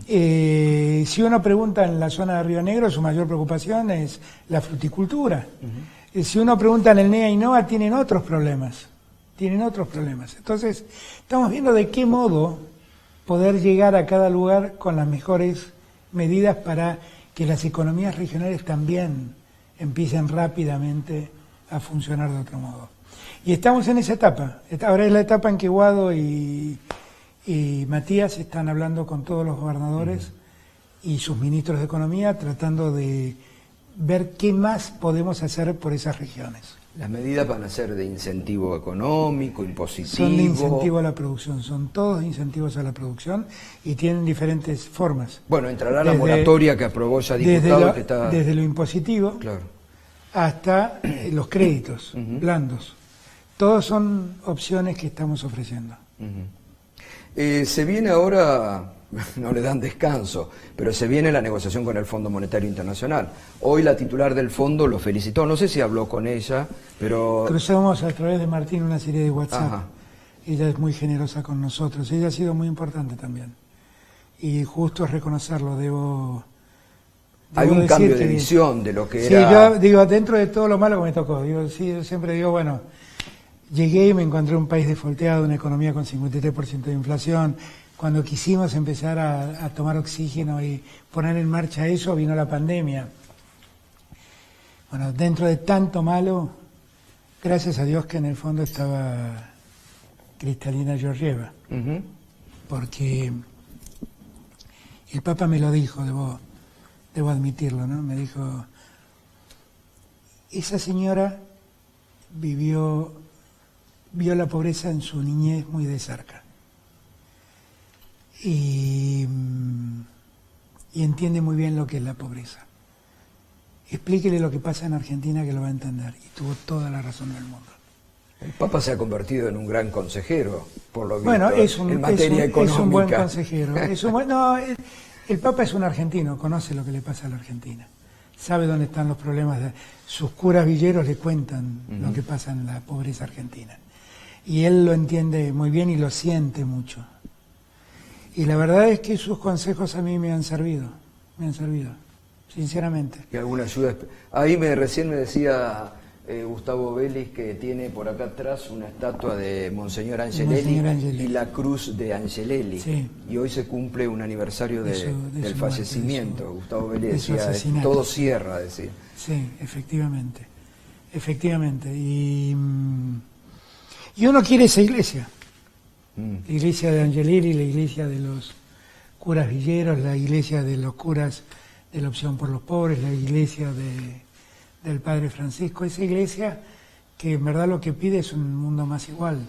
Si uno pregunta en la zona de Río Negro, su mayor preocupación es la fruticultura. Si uno pregunta en el NEA y NOA, tienen otros problemas. Entonces, estamos viendo de qué modo poder llegar a cada lugar con las mejores medidas para que las economías regionales también empiecen rápidamente a funcionar de otro modo. Y estamos en esa etapa. Ahora es la etapa en que Guado y Matías están hablando con todos los gobernadores y sus ministros de Economía, tratando de ver qué más podemos hacer por esas regiones. Las medidas van a ser de incentivo económico, impositivo. Son de incentivo a la producción, son todos incentivos a la producción y tienen diferentes formas. Bueno, entrará la moratoria que aprobó ya diputado. Desde lo impositivo, claro, hasta los créditos blandos. Todos son opciones que estamos ofreciendo. Se viene ahora, no le dan descanso, pero se viene la negociación con el Fondo Monetario Internacional. Hoy la titular del fondo lo felicitó, no sé si habló con ella, pero... Cruzamos a través de Martín una serie de WhatsApp. Ajá. Ella es muy generosa con nosotros, ella ha sido muy importante también. Y justo es reconocerlo, debo hay un cambio de visión de lo que era... Sí, yo digo, dentro de todo lo malo que me tocó, yo siempre digo, bueno, llegué y me encontré un país desfolteado, una economía con 53% de inflación. Cuando quisimos empezar a tomar oxígeno y poner en marcha eso, vino la pandemia. Bueno, dentro de tanto malo, gracias a Dios que en el fondo estaba Kristalina Georgieva, porque el Papa me lo dijo, debo admitirlo, ¿no? Me dijo, esa señora vio la pobreza en su niñez muy de cerca. Y entiende muy bien lo que es la pobreza. Explíquele lo que pasa en Argentina que lo va a entender. Y tuvo toda la razón del mundo. El Papa se ha convertido en un gran consejero, por lo visto, bueno, en materia económica. Es un buen consejero. El Papa es un argentino, conoce lo que le pasa a la Argentina. Sabe dónde están los problemas. Sus curas villeros le cuentan lo que pasa en la pobreza argentina. Y él lo entiende muy bien y lo siente mucho. Y la verdad es que sus consejos a mí me han servido, sinceramente. ¿Y alguna ayuda? Ahí recién me decía Gustavo Vélez que tiene por acá atrás una estatua de Monseñor Angelelli y la cruz de Angelelli. Sí. Y hoy se cumple un aniversario del fallecimiento. Gustavo Vélez decía, todo cierra, decía. Sí, efectivamente. Y uno quiere esa iglesia. La iglesia de Angelelli, la iglesia de los curas villeros, la iglesia de los curas de la Opción por los Pobres, la iglesia del Padre Francisco, esa iglesia que en verdad lo que pide es un mundo más igual,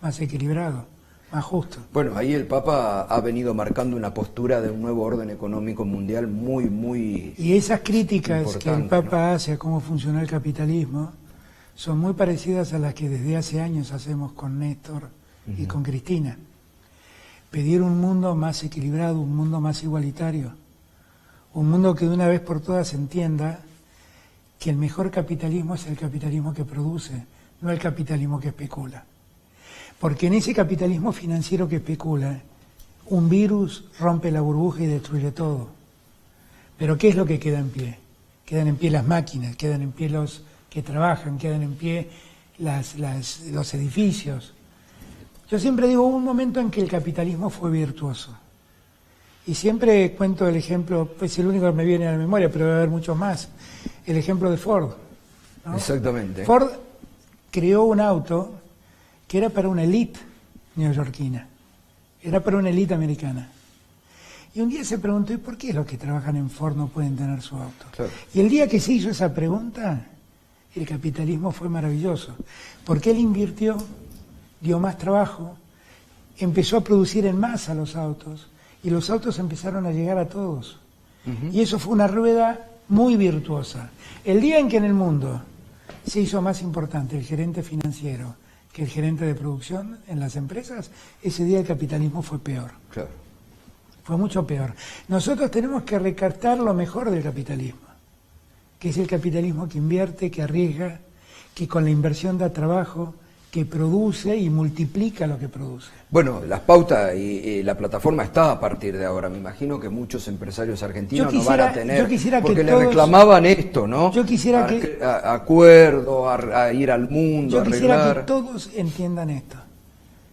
más equilibrado, más justo. Bueno, ahí el Papa ha venido marcando una postura de un nuevo orden económico mundial muy y esas críticas que el Papa hace a cómo funciona el capitalismo son muy parecidas a las que desde hace años hacemos con Néstor y con Cristina. Pedir un mundo más equilibrado, un mundo más igualitario, un mundo que de una vez por todas entienda que el mejor capitalismo es el capitalismo que produce, no el capitalismo que especula. Porque en ese capitalismo financiero que especula, un virus rompe la burbuja y destruye todo. Pero ¿qué es lo que queda en pie? Quedan en pie las máquinas, quedan en pie los que trabajan, quedan en pie los edificios. Yo siempre digo, hubo un momento en que el capitalismo fue virtuoso. Y siempre cuento el ejemplo, pues el único que me viene a la memoria, pero debe haber muchos más, el ejemplo de Ford, ¿no? Exactamente. Ford creó un auto que era para una élite neoyorquina, era para una élite americana. Y un día se preguntó, ¿y por qué los que trabajan en Ford no pueden tener su auto? Claro. Y el día que se hizo esa pregunta, el capitalismo fue maravilloso, porque él invirtió, dio más trabajo, empezó a producir en masa los autos, y los autos empezaron a llegar a todos. Y eso fue una rueda muy virtuosa. El día en que en el mundo se hizo más importante el gerente financiero que el gerente de producción en las empresas, ese día el capitalismo fue peor. Claro. Fue mucho peor. Nosotros tenemos que rescatar lo mejor del capitalismo, que es el capitalismo que invierte, que arriesga, que con la inversión da trabajo, que produce y multiplica lo que produce. Bueno, las pautas y la plataforma está a partir de ahora. Me imagino que muchos empresarios argentinos no van a tener, porque le reclamaban esto, ¿no? Yo quisiera acuerdo, a ir al mundo, yo quisiera arreglar. que todos entiendan esto,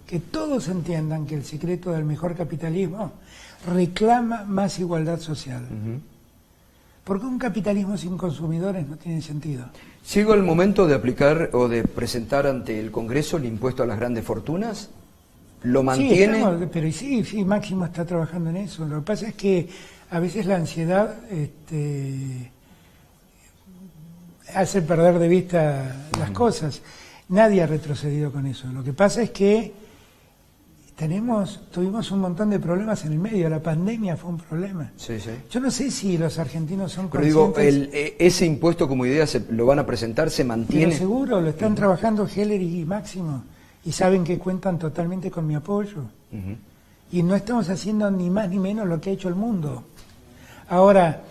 que todos entiendan que el secreto del mejor capitalismo reclama más igualdad social. Porque un capitalismo sin consumidores no tiene sentido. ¿Llegó el momento de aplicar o de presentar ante el Congreso el impuesto a las grandes fortunas? ¿Lo mantiene? Sí, pero sí, Máximo está trabajando en eso. Lo que pasa es que a veces la ansiedad hace perder de vista las cosas. Nadie ha retrocedido con eso. Lo que pasa es que tuvimos un montón de problemas en el medio. La pandemia fue un problema. Sí, sí. Yo no sé si los argentinos son conscientes. Pero conscientes. digo, ese impuesto como idea lo van a presentar, se mantiene. Pero seguro, lo están trabajando Heller y Máximo. Y saben que cuentan totalmente con mi apoyo. Y no estamos haciendo ni más ni menos lo que ha hecho el mundo. Ahora,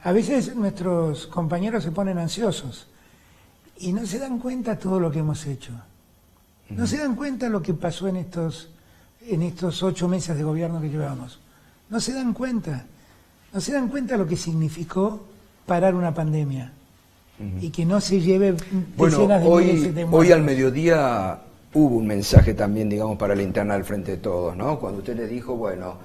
a veces nuestros compañeros se ponen ansiosos y no se dan cuenta de todo lo que hemos hecho. No se dan cuenta de lo que pasó en estos 8 meses de gobierno que llevamos. No se dan cuenta. No se dan cuenta de lo que significó parar una pandemia. Y que no se lleve decenas de miles de muertos. Hoy al mediodía hubo un mensaje también, digamos, para la interna del Frente de Todos, ¿no? Cuando usted le dijo, bueno,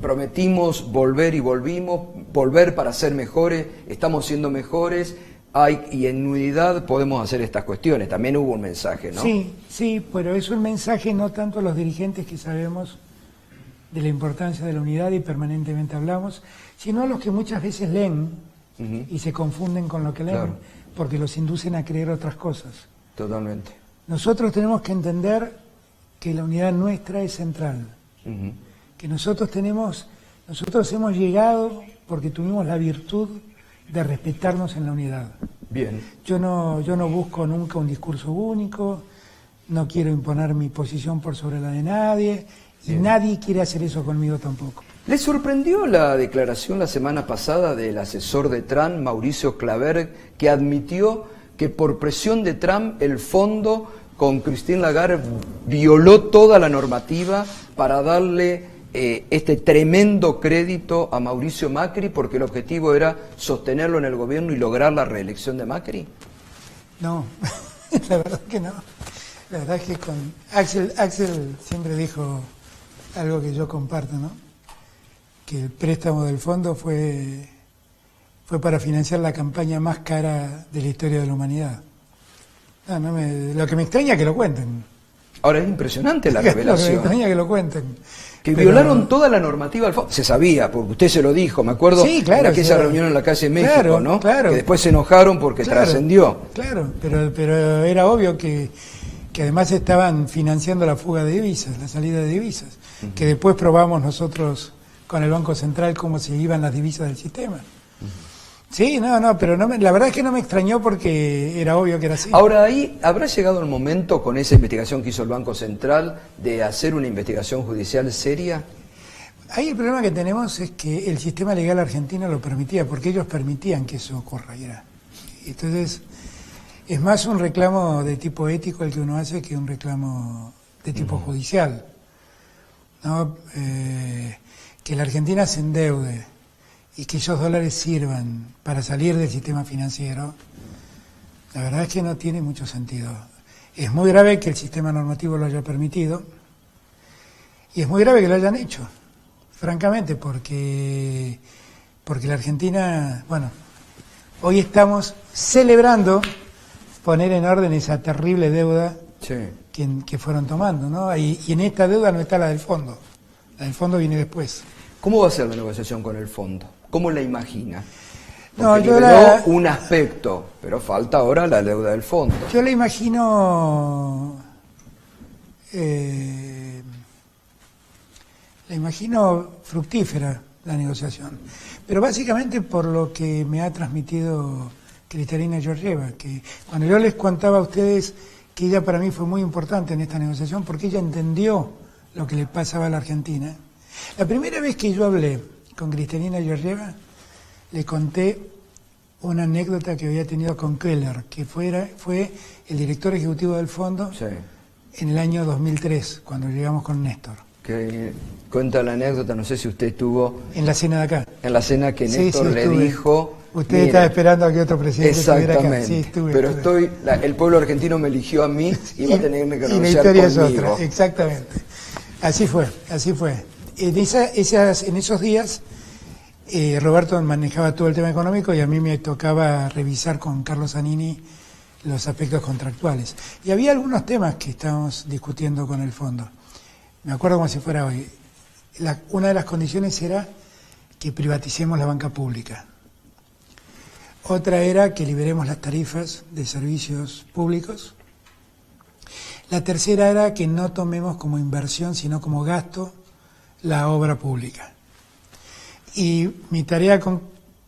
prometimos volver y volvimos, volver para ser mejores, estamos siendo mejores, y en unidad podemos hacer estas cuestiones. También hubo un mensaje, ¿no? Sí, pero es un mensaje no tanto a los dirigentes que sabemos de la importancia de la unidad y permanentemente hablamos, sino a los que muchas veces leen y se confunden con lo que leen, porque los inducen a creer otras cosas. Totalmente. Nosotros tenemos que entender que la unidad nuestra es central, que nosotros hemos llegado porque tuvimos la virtud de respetarnos en la unidad. Bien. Yo no busco nunca un discurso único, no quiero imponer mi posición por sobre la de nadie, y nadie quiere hacer eso conmigo tampoco. ¿Le sorprendió la declaración la semana pasada del asesor de Trump, Mauricio Claver, que admitió que por presión de Trump el fondo con Christine Lagarde violó toda la normativa para darle este tremendo crédito a Mauricio Macri porque el objetivo era sostenerlo en el gobierno y lograr la reelección de Macri? No, la verdad que no. La verdad es que con Axel siempre dijo algo que yo comparto, ¿no? Que el préstamo del fondo fue para financiar la campaña más cara de la historia de la humanidad. Lo que me extraña es que lo cuenten. Ahora es impresionante la revelación. Lo que me extraña que lo cuenten. Que violaron toda la normativa del fondo. Se sabía, porque usted se lo dijo, me acuerdo, en aquella reunión en la calle México, ¿no? Claro. Que después se enojaron porque trascendió. Claro, pero era obvio que además estaban financiando la fuga de divisas, la salida de divisas, que después probamos nosotros con el Banco Central cómo se iban las divisas del sistema. Sí, pero la verdad es que no me extrañó porque era obvio que era así. Ahora, ahí habrá llegado el momento con esa investigación que hizo el Banco Central de hacer una investigación judicial seria. Ahí el problema que tenemos es que el sistema legal argentino lo permitía, porque ellos permitían que eso ocurra. Entonces, es más un reclamo de tipo ético el que uno hace que un reclamo de tipo judicial, ¿no? Que la Argentina se endeude y que esos dólares sirvan para salir del sistema financiero, la verdad es que no tiene mucho sentido. Es muy grave que el sistema normativo lo haya permitido y es muy grave que lo hayan hecho, francamente, porque la Argentina, bueno, hoy estamos celebrando poner en orden esa terrible deuda que fueron tomando, ¿no? Y en esta deuda no está la del fondo. La del fondo viene después. ¿Cómo va a ser la negociación con el fondo? ¿Cómo la imagina? No, yo liberó un aspecto, pero falta ahora la deuda del fondo. Yo la imagino fructífera, la negociación. Pero básicamente por lo que me ha transmitido Kristalina Georgieva, que cuando yo les contaba a ustedes que ella para mí fue muy importante en esta negociación, porque ella entendió lo que le pasaba a la Argentina. La primera vez que yo hablé con Kristalina Georgieva, le conté una anécdota que había tenido con Keller, que fue el director ejecutivo del fondo en el año 2003, cuando llegamos con Néstor. Que cuenta la anécdota, no sé si usted estuvo... En la cena de acá. En la cena que Néstor le dijo... Usted estaba esperando a que otro presidente estuviera acá. Sí, pero el pueblo argentino me eligió a mí y va a tener que negociar conmigo. Y la historia es otra, exactamente. Así fue. En esos días... Roberto manejaba todo el tema económico y a mí me tocaba revisar con Carlos Zanini los aspectos contractuales. Y había algunos temas que estábamos discutiendo con el fondo. Me acuerdo como si fuera hoy. Una de las condiciones era que privaticemos la banca pública. Otra era que liberemos las tarifas de servicios públicos. La tercera era que no tomemos como inversión, sino como gasto, la obra pública. Y mi tarea con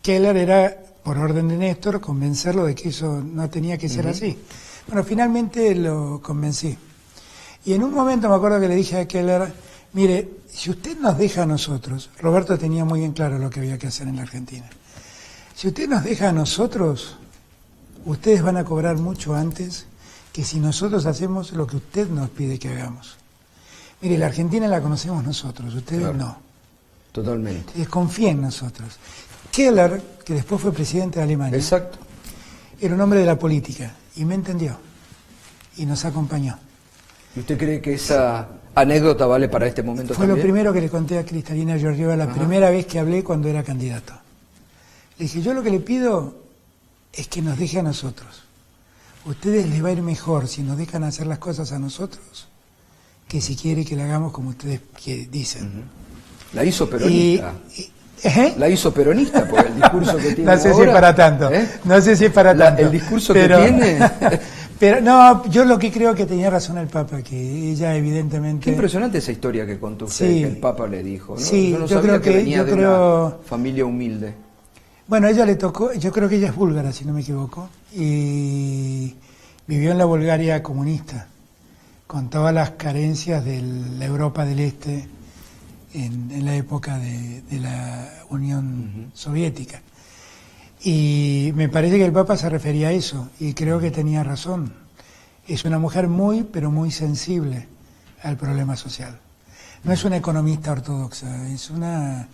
Keller era, por orden de Néstor, convencerlo de que eso no tenía que ser así. Bueno, finalmente lo convencí. Y en un momento me acuerdo que le dije a Keller, mire, si usted nos deja a nosotros, Roberto tenía muy bien claro lo que había que hacer en la Argentina, si usted nos deja a nosotros, ustedes van a cobrar mucho antes que si nosotros hacemos lo que usted nos pide que hagamos. Mire, la Argentina la conocemos nosotros, ustedes no. Totalmente. Confía en nosotros. Keller, que después fue presidente de Alemania, era un hombre de la política y me entendió y nos acompañó. ¿Y usted cree que esa anécdota vale para este momento Fue también? Lo primero que le conté a Kristalina Georgieva la primera vez que hablé cuando era candidato. Le dije, yo lo que le pido es que nos deje a nosotros. A ustedes les va a ir mejor si nos dejan hacer las cosas a nosotros que si quiere que la hagamos como ustedes dicen. La hizo peronista. ¿Eh? La hizo peronista por el discurso que tiene. No sé si es para tanto. No sé si es para tanto. El discurso que tiene. Pero no, yo lo que creo que tenía razón el Papa, que ella evidentemente... Qué impresionante esa historia que contó usted, que el Papa le dijo, ¿no? Sí, yo no sabía que venía de una familia humilde. Bueno, a ella le tocó, yo creo que ella es búlgara, si no me equivoco, y vivió en la Bulgaria comunista, con todas las carencias de la Europa del Este, en la época de la Unión Soviética. Y me parece que el Papa se refería a eso, y creo que tenía razón. Es una mujer muy, pero muy sensible al problema social. No es una economista ortodoxa, es una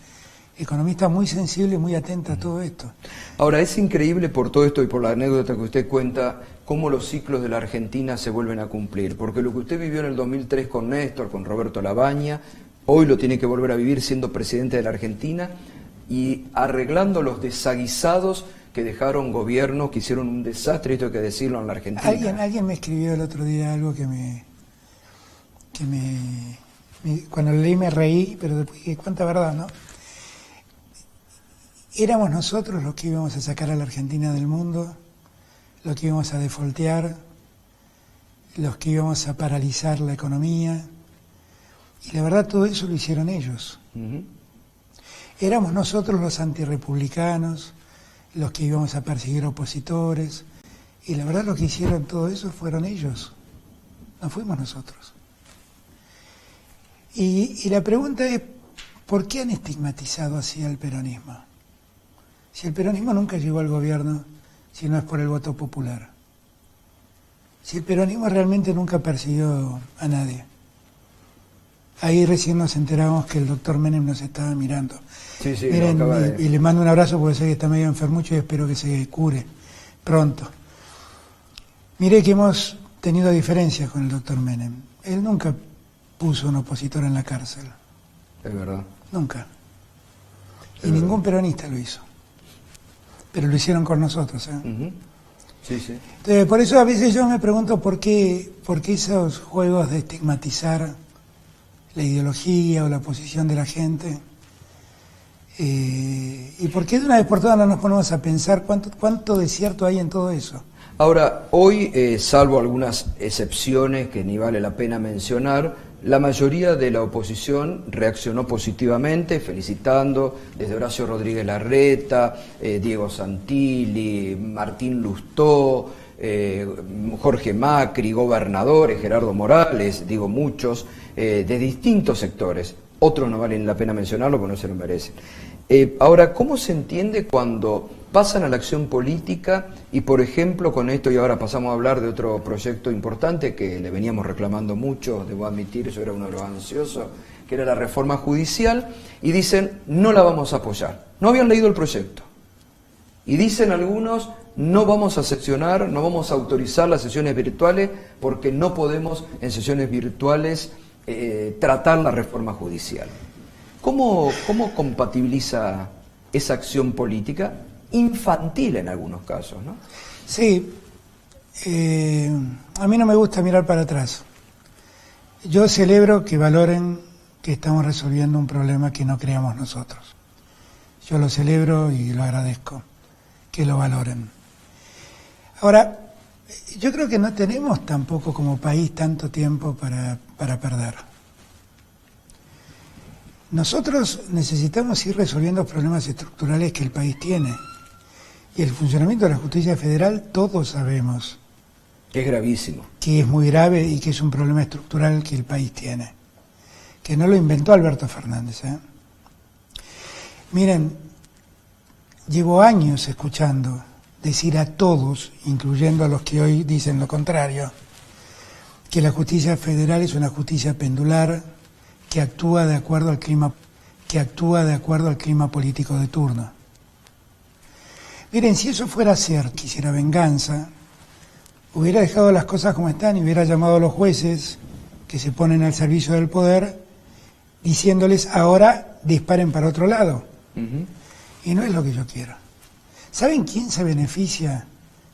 economista muy sensible y muy atenta a todo esto. Ahora, es increíble por todo esto y por la anécdota que usted cuenta, cómo los ciclos de la Argentina se vuelven a cumplir. Porque lo que usted vivió en el 2003 con Néstor, con Roberto Labaña, hoy lo tiene que volver a vivir siendo presidente de la Argentina y arreglando los desaguisados que dejaron gobiernos que hicieron un desastre, esto hay que decirlo, en la Argentina. Alguien me escribió el otro día algo que cuando lo leí me reí, pero después dije, cuánta verdad, ¿no? Éramos nosotros los que íbamos a sacar a la Argentina del mundo, los que íbamos a defoltear, los que íbamos a paralizar la economía, y la verdad todo eso lo hicieron ellos. Éramos nosotros los antirrepublicanos, los que íbamos a perseguir opositores, y la verdad lo que hicieron todo eso fueron ellos, no fuimos nosotros. Y la pregunta es, ¿por qué han estigmatizado así al peronismo? Si el peronismo nunca llegó al gobierno, si no es por el voto popular. Si el peronismo realmente nunca persiguió a nadie. Ahí recién nos enteramos que el doctor Menem nos estaba mirando. Sí, Miren, y le mando un abrazo porque sé que está medio enfermucho y espero que se cure pronto. Mire que hemos tenido diferencias con el doctor Menem. Él nunca puso un opositor en la cárcel. Es verdad. Nunca. Y ningún peronista lo hizo. Pero lo hicieron con nosotros. Uh-huh. Sí, sí. Entonces, por eso a veces yo me pregunto por qué esos juegos de estigmatizar la ideología o la posición de la gente, y por qué de una vez por todas no nos ponemos a pensar cuánto de cierto hay en todo eso. Ahora, hoy, salvo algunas excepciones que ni vale la pena mencionar, la mayoría de la oposición reaccionó positivamente, felicitando desde Horacio Rodríguez Larreta, Diego Santilli, Martín Lustó, Jorge Macri, gobernadores, Gerardo Morales, digo muchos, de distintos sectores. Otros no valen la pena mencionarlo porque no se lo merecen. Ahora, ¿cómo se entiende cuando pasan a la acción política y, por ejemplo, con esto, y ahora pasamos a hablar de otro proyecto importante que le veníamos reclamando mucho, debo admitir, yo era uno de los ansiosos, que era la reforma judicial, y dicen, no la vamos a apoyar. No habían leído el proyecto. Y dicen algunos, no vamos a sesionar, no vamos a autorizar las sesiones virtuales porque no podemos en sesiones virtuales tratar la reforma judicial. ¿Cómo compatibiliza esa acción política, infantil en algunos casos, ¿no? Sí, a mí no me gusta mirar para atrás. Yo celebro que valoren que estamos resolviendo un problema que no creamos nosotros. Yo lo celebro y lo agradezco, que lo valoren. Ahora, yo creo que no tenemos tampoco como país tanto tiempo para perder. Nosotros necesitamos ir resolviendo problemas estructurales que el país tiene. Y el funcionamiento de la justicia federal, todos sabemos que es gravísimo, que es muy grave y que es un problema estructural que el país tiene. Que no lo inventó Alberto Fernández. Miren, llevo años escuchando decir a todos, incluyendo a los que hoy dicen lo contrario, que la justicia federal es una justicia pendular que actúa de acuerdo al clima político de turno. Miren, si eso fuera a ser, quisiera venganza, hubiera dejado las cosas como están y hubiera llamado a los jueces que se ponen al servicio del poder, diciéndoles ahora disparen para otro lado. Uh-huh. Y no es lo que yo quiero. ¿Saben quién se beneficia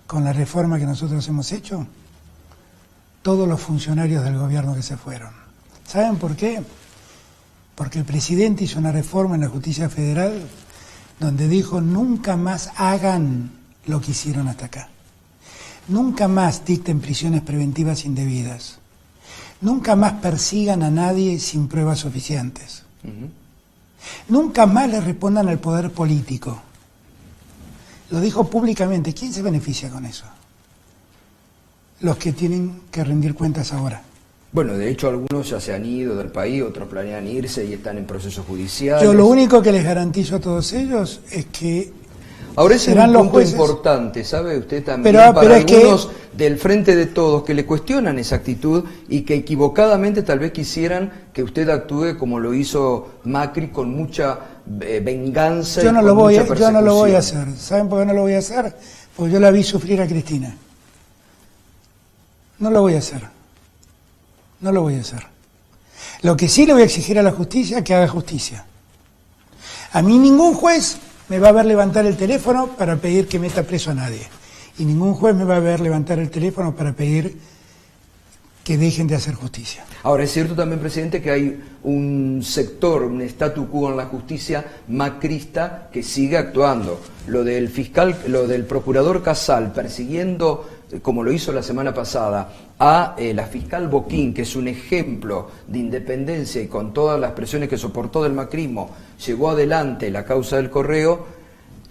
con la reforma que nosotros hemos hecho? Todos los funcionarios del gobierno que se fueron. ¿Saben por qué? Porque el presidente hizo una reforma en la justicia federal donde dijo nunca más hagan lo que hicieron hasta acá. Nunca más dicten prisiones preventivas indebidas. Nunca más persigan a nadie sin pruebas suficientes. Uh-huh. Nunca más le respondan al poder político. Lo dijo públicamente. ¿Quién se beneficia con eso? Los que tienen que rendir cuentas ahora. Bueno, de hecho algunos ya se han ido del país, otros planean irse y están en procesos judiciales. Yo lo único que les garantizo a todos ellos es que ahora ese serán es un los punto jueces importante, ¿sabe usted también? Pero para es algunos del Frente de Todos que le cuestionan esa actitud y que equivocadamente tal vez quisieran que usted actúe como lo hizo Macri con mucha venganza. Yo no lo voy a hacer. ¿Saben por qué no lo voy a hacer? Porque yo la vi sufrir a Cristina. No lo voy a hacer. No lo voy a hacer. Lo que sí le voy a exigir a la justicia es que haga justicia. A mí ningún juez me va a ver levantar el teléfono para pedir que meta preso a nadie. Y ningún juez me va a ver levantar el teléfono para pedir que dejen de hacer justicia. Ahora, es cierto también, presidente, que hay un sector, un statu quo en la justicia macrista que sigue actuando. Lo del fiscal, lo del procurador Casal persiguiendo, como lo hizo la semana pasada, a la fiscal Boquín, que es un ejemplo de independencia y con todas las presiones que soportó del macrismo, llevó adelante la causa del Correo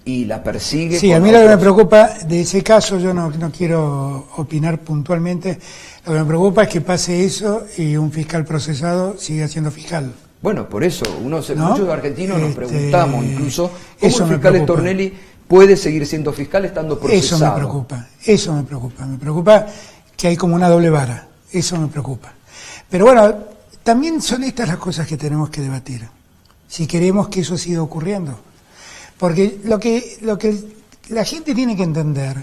y la persigue. Sí, a mí lo que me preocupa de ese caso, yo no quiero opinar puntualmente, lo que me preocupa es que pase eso y un fiscal procesado siga siendo fiscal. Bueno, por eso, muchos argentinos nos preguntamos incluso cómo el fiscal Stornelli puede seguir siendo fiscal estando procesado. Eso me preocupa que hay como una doble vara, eso me preocupa. Pero bueno, también son estas las cosas que tenemos que debatir, si queremos que eso siga ocurriendo. Porque lo que la gente tiene que entender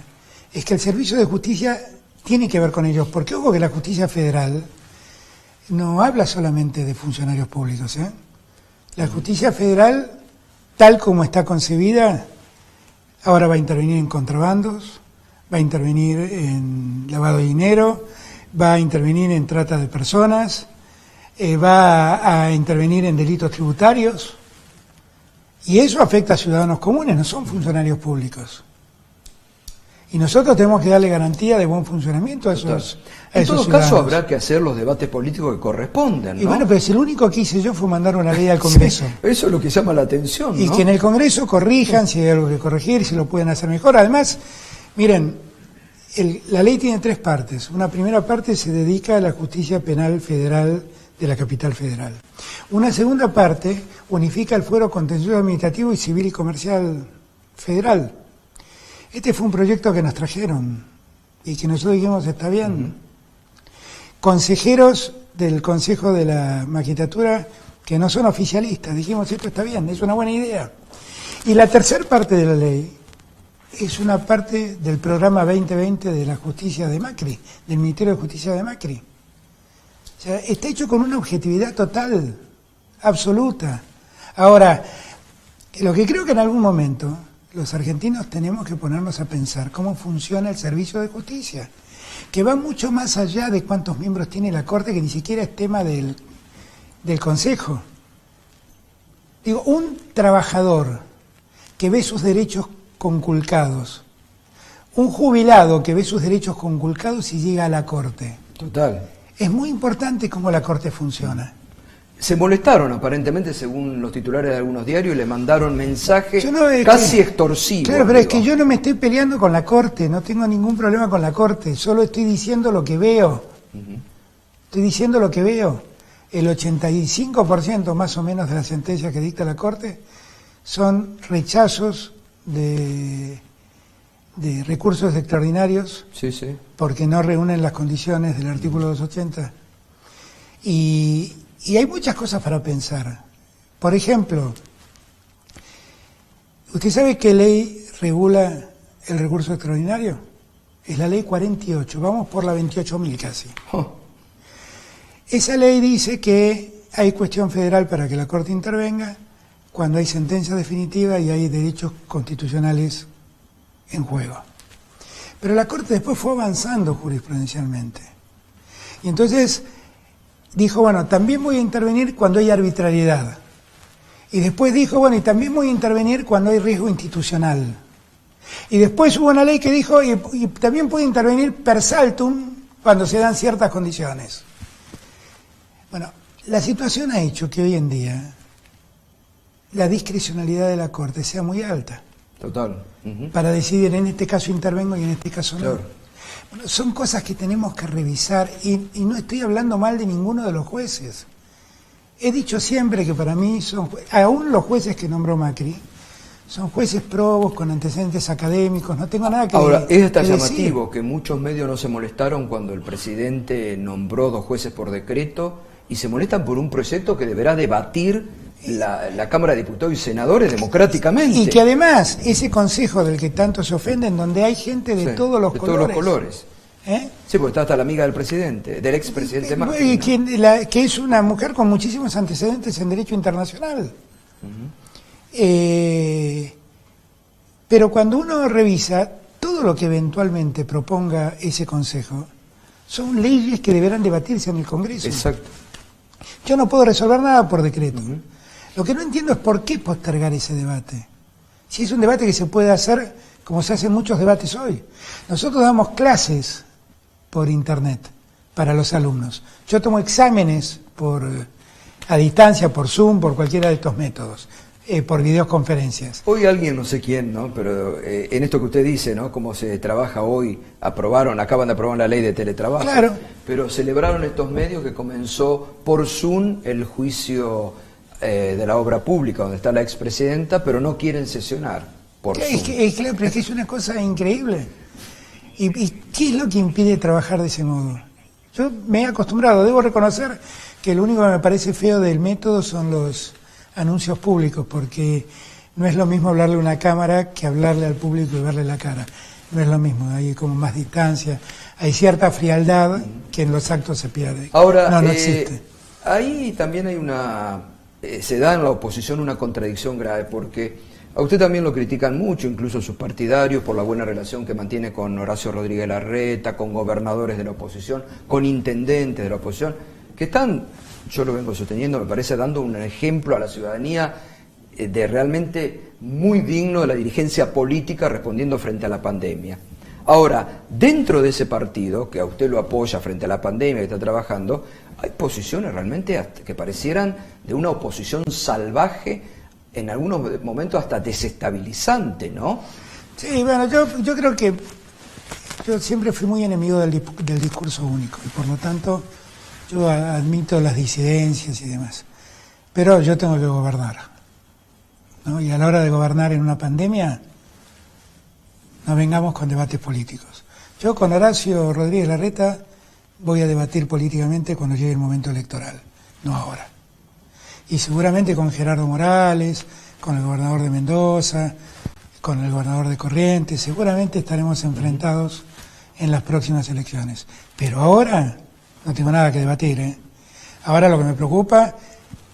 es que el servicio de justicia tiene que ver con ellos, porque ojo que la justicia federal no habla solamente de funcionarios públicos, ¿eh? La justicia federal, tal como está concebida, ahora va a intervenir en contrabandos, va a intervenir en lavado de dinero, va a intervenir en trata de personas, va a intervenir en delitos tributarios, y eso afecta a ciudadanos comunes, no son funcionarios públicos. Y nosotros tenemos que darle garantía de buen funcionamiento a esos En todo ciudadanos. caso habrá que hacer los debates políticos que corresponden, ¿no? Y bueno, pero si lo único que hice yo fue mandar una ley al Congreso. Sí, eso es lo que llama la atención, ¿no? Y que en el Congreso corrijan si hay algo que corregir, si lo pueden hacer mejor. Además, miren, la ley tiene 3 partes. Una primera parte se dedica a la justicia penal federal de la capital federal. Una segunda parte unifica el fuero contencioso administrativo y civil y comercial federal. Este fue un proyecto que nos trajeron y que nosotros dijimos está bien. Consejeros del Consejo de la Magistratura que no son oficialistas, dijimos esto está bien, es una buena idea. Y la tercera parte de la ley es una parte del programa 2020 de la justicia de Macri, del Ministerio de Justicia de Macri. O sea, está hecho con una objetividad total, absoluta. Ahora, lo que creo que en algún momento los argentinos tenemos que ponernos a pensar cómo funciona el servicio de justicia, que va mucho más allá de cuántos miembros tiene la Corte, que ni siquiera es tema del Consejo. Digo, un trabajador que ve sus derechos conculcados, un jubilado que ve sus derechos conculcados y llega a la Corte. Total. Es muy importante cómo la Corte funciona. Se molestaron aparentemente, según los titulares de algunos diarios, y le mandaron mensajes No, casi extorsivos. Claro, pero digo. es que yo no me estoy peleando con la Corte, no tengo ningún problema con la Corte, solo estoy diciendo lo que veo. Estoy diciendo lo que veo. El 85% más o menos de las sentencias que dicta la Corte son rechazos de recursos extraordinarios, Sí, sí. porque no reúnen las condiciones del artículo 280. Y hay muchas cosas para pensar. Por ejemplo, ¿usted sabe qué ley regula el recurso extraordinario? Es la ley 48, vamos por la 28.000 casi. Oh, Esa ley dice que hay cuestión federal para que la Corte intervenga cuando hay sentencia definitiva y hay derechos constitucionales en juego. Pero la Corte después fue avanzando jurisprudencialmente. Y entonces dijo, bueno, también voy a intervenir cuando hay arbitrariedad. Y después dijo, bueno, y también voy a intervenir cuando hay riesgo institucional. Y después hubo una ley que dijo, y también puede intervenir per saltum cuando se dan ciertas condiciones. Bueno, la situación ha hecho que hoy en día la discrecionalidad de la Corte sea muy alta. total. Para decidir, en este caso intervengo y en este caso no. Claro. Bueno, son cosas que tenemos que revisar y no estoy hablando mal de ninguno de los jueces. He dicho siempre que para mí aún los jueces que nombró Macri, son jueces probos con antecedentes académicos, no tengo nada que Ahora, es hasta que llamativo decir. que muchos medios no se molestaron cuando el presidente nombró 2 jueces por decreto y se molestan por un proyecto que deberá debatir la Cámara de Diputados y Senadores democráticamente. Y que además, ese consejo del que tanto se ofenden, donde hay gente de Sí, todos los de colores. todos los colores. ¿Eh? Sí, porque está hasta la amiga del presidente, del expresidente Macri, Y ¿no? que es una mujer con muchísimos antecedentes en derecho internacional. Pero cuando uno revisa todo lo que eventualmente proponga ese consejo, son leyes que deberán debatirse en el Congreso. Exacto. Yo no puedo resolver nada por decreto. Lo que no entiendo es por qué postergar ese debate. Si es un debate que se puede hacer como se hacen muchos debates hoy. Nosotros damos clases por internet para los alumnos. Yo tomo exámenes a distancia, por Zoom, por cualquiera de estos métodos, por videoconferencias. Hoy alguien, no sé quién, ¿no? Pero en esto que usted dice, ¿no? Cómo se trabaja hoy, acaban de aprobar la ley de teletrabajo. Claro. Pero celebraron estos medios que comenzó por Zoom el juicio de la obra pública, donde está la expresidenta, pero no quieren sesionar por Zoom. Claro, pero es que es una cosa increíble. ¿Y qué es lo que impide trabajar de ese modo? Yo me he acostumbrado, debo reconocer que lo único que me parece feo del método son los anuncios públicos, porque no es lo mismo hablarle a una cámara que hablarle al público y verle la cara. no es lo mismo, hay como más distancia, hay cierta frialdad que en los actos se pierde. Ahora, no existe. Ahí también hay se da en la oposición una contradicción grave, porque a usted también lo critican mucho, incluso sus partidarios, por la buena relación que mantiene con Horacio Rodríguez Larreta, con gobernadores de la oposición, con intendentes de la oposición, que están, yo lo vengo sosteniendo, me parece, dando un ejemplo a la ciudadanía de realmente muy digno de la dirigencia política respondiendo frente a la pandemia. Ahora, dentro de ese partido, que a usted lo apoya frente a la pandemia que está trabajando, hay posiciones realmente que parecieran de una oposición salvaje, en algunos momentos hasta desestabilizante, ¿no? Sí, bueno, yo creo que yo siempre fui muy enemigo del discurso único, y por lo tanto yo admito las disidencias y demás. Pero yo tengo que gobernar, ¿no? Y a la hora de gobernar en una pandemia, no vengamos con debates políticos. Yo con Horacio Rodríguez Larreta voy a debatir políticamente cuando llegue el momento electoral, no ahora. Y seguramente con Gerardo Morales, con el gobernador de Mendoza, con el gobernador de Corrientes, seguramente estaremos enfrentados en las próximas elecciones. Pero ahora no tengo nada que debatir, ¿eh? Ahora lo que me preocupa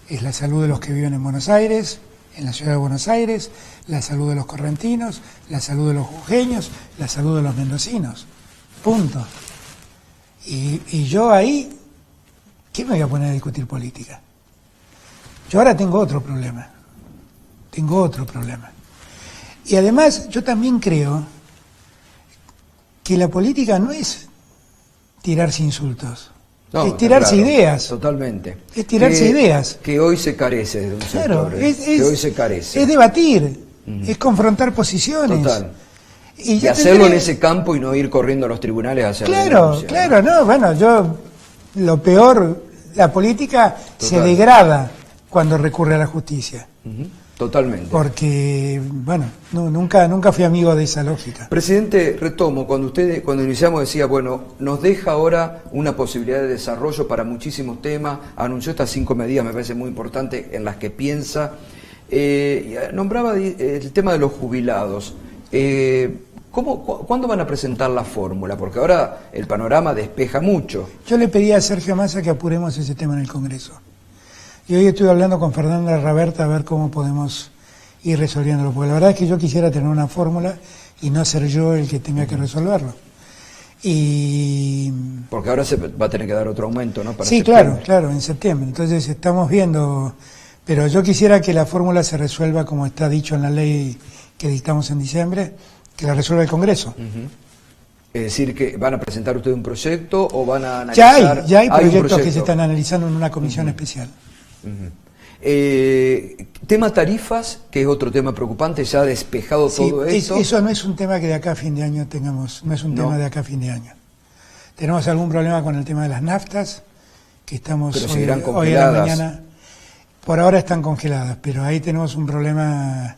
es la salud de los que viven en Buenos Aires, en la ciudad de Buenos Aires, la salud de los correntinos, la salud de los jujeños, la salud de los mendocinos. Punto. Y yo ahí, ¿qué me voy a poner a discutir política? Yo ahora tengo otro problema. Y además yo también creo que la política no es tirarse insultos. No, es tirarse ideas. Totalmente. Es tirarse ideas. Que hoy se carece de un sector. Claro, que hoy se carece. Es debatir, es confrontar posiciones. Total. Y hacerlo en ese campo y no ir corriendo a los tribunales a hacer denuncia, Claro, no, bueno, lo peor, la política se degrada cuando recurre a la justicia. Totalmente. Porque, bueno, nunca fui amigo de esa lógica. Presidente, retomo, cuando iniciamos decía, bueno, nos deja ahora una posibilidad de desarrollo para muchísimos temas, anunció estas 5 medidas, me parece muy importante, en las que piensa, nombraba el tema de los jubilados. ¿Cuándo van a presentar la fórmula? Porque ahora el panorama despeja mucho. Yo le pedí a Sergio Massa que apuremos ese tema en el Congreso. Y hoy estuve hablando con Fernanda Raberta a ver cómo podemos ir resolviéndolo. Porque la verdad es que yo quisiera tener una fórmula y no ser yo el que tenga que resolverlo. Porque ahora se va a tener que dar otro aumento, ¿no? Para sí, septiembre. claro, en septiembre. Entonces estamos viendo... Pero yo quisiera que la fórmula se resuelva como está dicho en la ley que dictamos en diciembre, que la resuelva el Congreso. Es decir, que ¿van a presentar ustedes un proyecto o van a analizar? Ya hay proyectos que se están analizando en una comisión especial. Tema tarifas, que es otro tema preocupante, ya ha despejado todo esto. Eso no es un tema que de acá a fin de año tengamos, no es un tema de acá a fin de año. Tenemos algún problema con el tema de las naftas, que estamos hoy a la mañana. Por ahora están congeladas, pero ahí tenemos un problema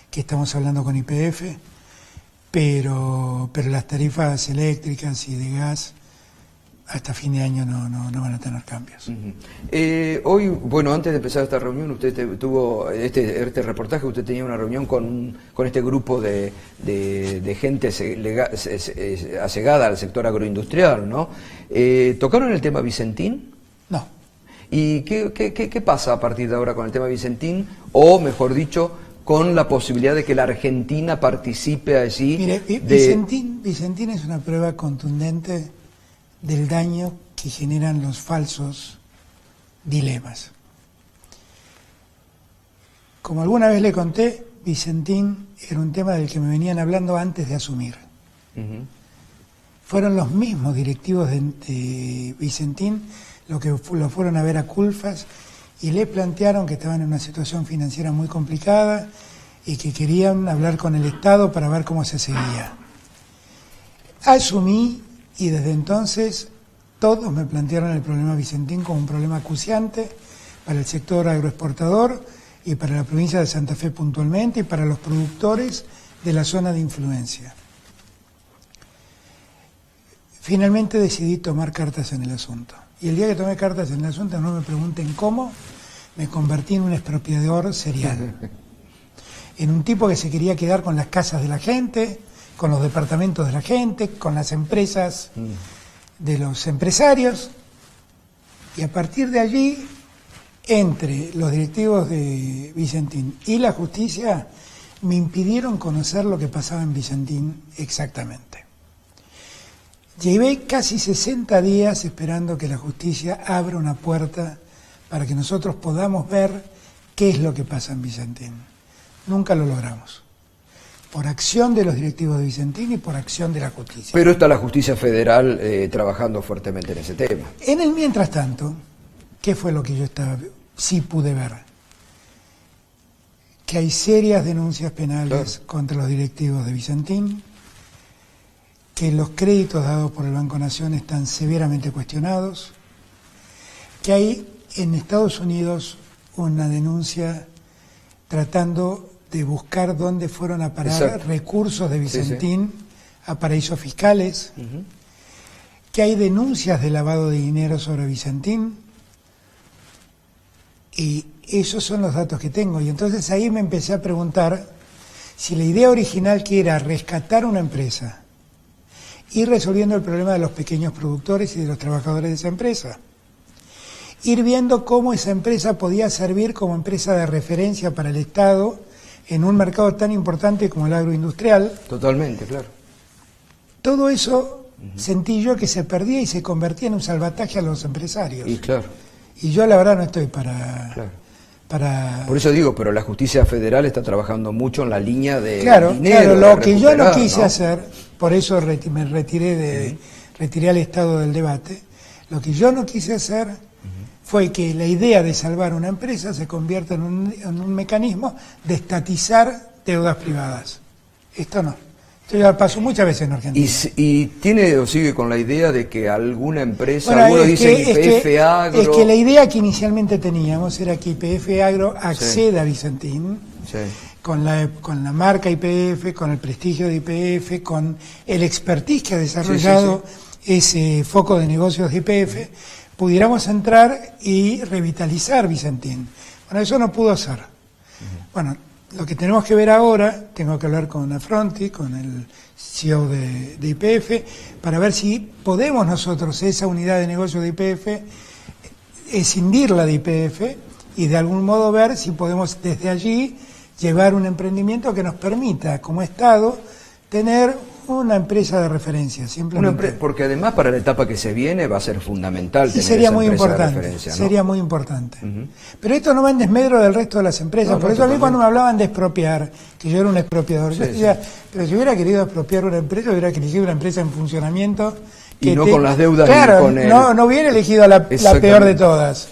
que estamos hablando con YPF, pero las tarifas eléctricas y de gas hasta fin de año no van a tener cambios. Hoy, bueno, antes de empezar esta reunión, usted tuvo este reportaje, usted tenía una reunión con este grupo de gente allegada al sector agroindustrial, ¿no? ¿Tocaron el tema Vicentín? No. ¿Y qué pasa a partir de ahora con el tema Vicentín? O, mejor dicho, con la posibilidad de que la Argentina participe allí. Mire, Vicentín es una prueba contundente del daño que generan los falsos dilemas. Como alguna vez le conté, Vicentín era un tema del que me venían hablando antes de asumir. Fueron los mismos directivos de Vicentín los que lo fueron a ver a Culfas y le plantearon que estaban en una situación financiera muy complicada y que querían hablar con el Estado para ver cómo se seguía. Asumí y desde entonces todos me plantearon el problema Vicentín como un problema acuciante para el sector agroexportador y para la provincia de Santa Fe puntualmente y para los productores de la zona de influencia. Finalmente decidí tomar cartas en el asunto. Y el día que tomé cartas en el asunto, no me pregunten cómo, me convertí en un expropiador serial. En un tipo que se quería quedar con las casas de la gente, con los departamentos de la gente, con las empresas de los empresarios, y a partir de allí, entre los directivos de Vicentín y la justicia, me impidieron conocer lo que pasaba en Vicentín exactamente. Llevé casi 60 días esperando que la justicia abra una puerta para que nosotros podamos ver qué es lo que pasa en Vicentín. Nunca lo logramos. Por acción de los directivos de Vicentín y por acción de la justicia. Pero está la justicia federal trabajando fuertemente en ese tema. En el mientras tanto, ¿qué fue lo que yo sí pude ver? Que hay serias denuncias penales contra los directivos de Vicentín, que los créditos dados por el Banco Nación están severamente cuestionados, que hay en Estados Unidos una denuncia tratando de buscar dónde fueron a parar recursos de Vicentín a paraísos fiscales, que hay denuncias de lavado de dinero sobre Vicentín, y esos son los datos que tengo. Y entonces ahí me empecé a preguntar si la idea original, que era rescatar una empresa, ir resolviendo el problema de los pequeños productores y de los trabajadores de esa empresa, ir viendo cómo esa empresa podía servir como empresa de referencia para el Estado en un mercado tan importante como el agroindustrial. Totalmente, claro. Todo eso sentí yo que se perdía y se convertía en un salvataje a los empresarios. Y claro. Y yo la verdad no estoy para... Por eso digo, pero la justicia federal está trabajando mucho en la línea de dinero. Claro, lo que yo no quise hacer, por eso me retiré al estado del debate, lo que yo no quise hacer fue que la idea de salvar una empresa se convierta en un mecanismo de estatizar deudas privadas. Esto no. Esto ya pasó muchas veces en Argentina. ¿Y tiene o sigue con la idea de que alguna empresa, algunos dicen YPF Agro... Es que la idea que inicialmente teníamos era que YPF Agro acceda a Vicentín, con la marca YPF, con el prestigio de YPF, con el expertise que ha desarrollado ese foco de negocios de YPF, pudiéramos entrar y revitalizar Vicentín. Bueno, eso no pudo ser. Bueno, lo que tenemos que ver ahora, tengo que hablar con Affronti, con el CEO de YPF, para ver si podemos nosotros, esa unidad de negocio de YPF, escindirla de YPF y de algún modo ver si podemos desde allí llevar un emprendimiento que nos permita, como Estado, tener una empresa de referencia, simplemente. Porque además para la etapa que se viene va a ser fundamental tener sería esa muy empresa importante, de referencia, ¿no? Sería muy importante. Pero esto no va en desmedro del resto de las empresas. Por eso a mí cuando me hablaban de expropiar, que yo era un expropiador, yo decía, pero si hubiera querido expropiar una empresa, hubiera elegido una empresa en funcionamiento y no con las deudas. Claro, con no hubiera elegido la peor de todas.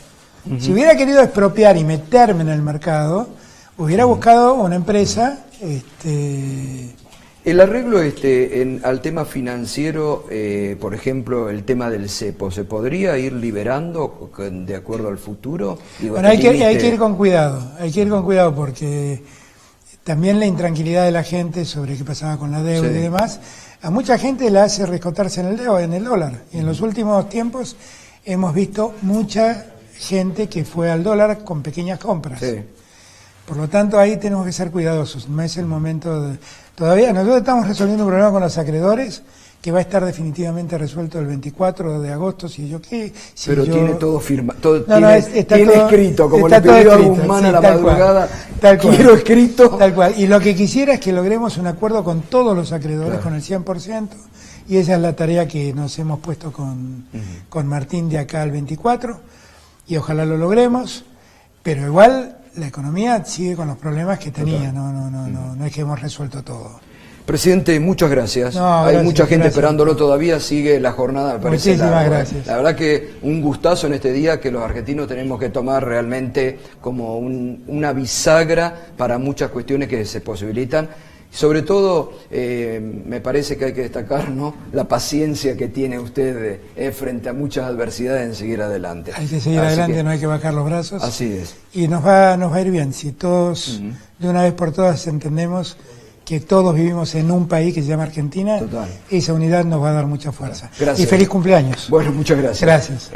Si hubiera querido expropiar y meterme en el mercado, hubiera buscado una empresa... El arreglo al tema financiero, por ejemplo, el tema del cepo, ¿se podría ir liberando de acuerdo al futuro? Bueno, hay que ir con cuidado, porque también la intranquilidad de la gente sobre qué pasaba con la deuda y demás, a mucha gente la hace rescotarse en el dólar. Y en los últimos tiempos hemos visto mucha gente que fue al dólar con pequeñas compras. Por lo tanto, ahí tenemos que ser cuidadosos. No es el momento todavía nosotros estamos resolviendo un problema con los acreedores que va a estar definitivamente resuelto el 24 de agosto, Pero tiene todo firmado, está todo escrito, como le pidió a Guzmán a la madrugada, quiero escrito. Tal cual, y lo que quisiera es que logremos un acuerdo con todos los acreedores, con el 100%, y esa es la tarea que nos hemos puesto con Martín de acá al 24, y ojalá lo logremos, pero igual... La economía sigue con los problemas que tenía, no es que hemos resuelto todo. Presidente, muchas gracias. Hay mucha gente esperándolo todavía, sigue la jornada, me parece. Muchísimas gracias. La verdad que un gustazo en este día que los argentinos tenemos que tomar realmente como una bisagra para muchas cuestiones que se posibilitan. Sobre todo, me parece que hay que destacar, ¿no?, la paciencia que tiene usted frente a muchas adversidades en seguir adelante. Hay que seguir adelante, no hay que bajar los brazos. Así es. Y nos va a ir bien, si todos, de una vez por todas, entendemos que todos vivimos en un país que se llama Argentina. Esa unidad nos va a dar mucha fuerza. Gracias. Y feliz cumpleaños. Bueno, muchas gracias. Gracias.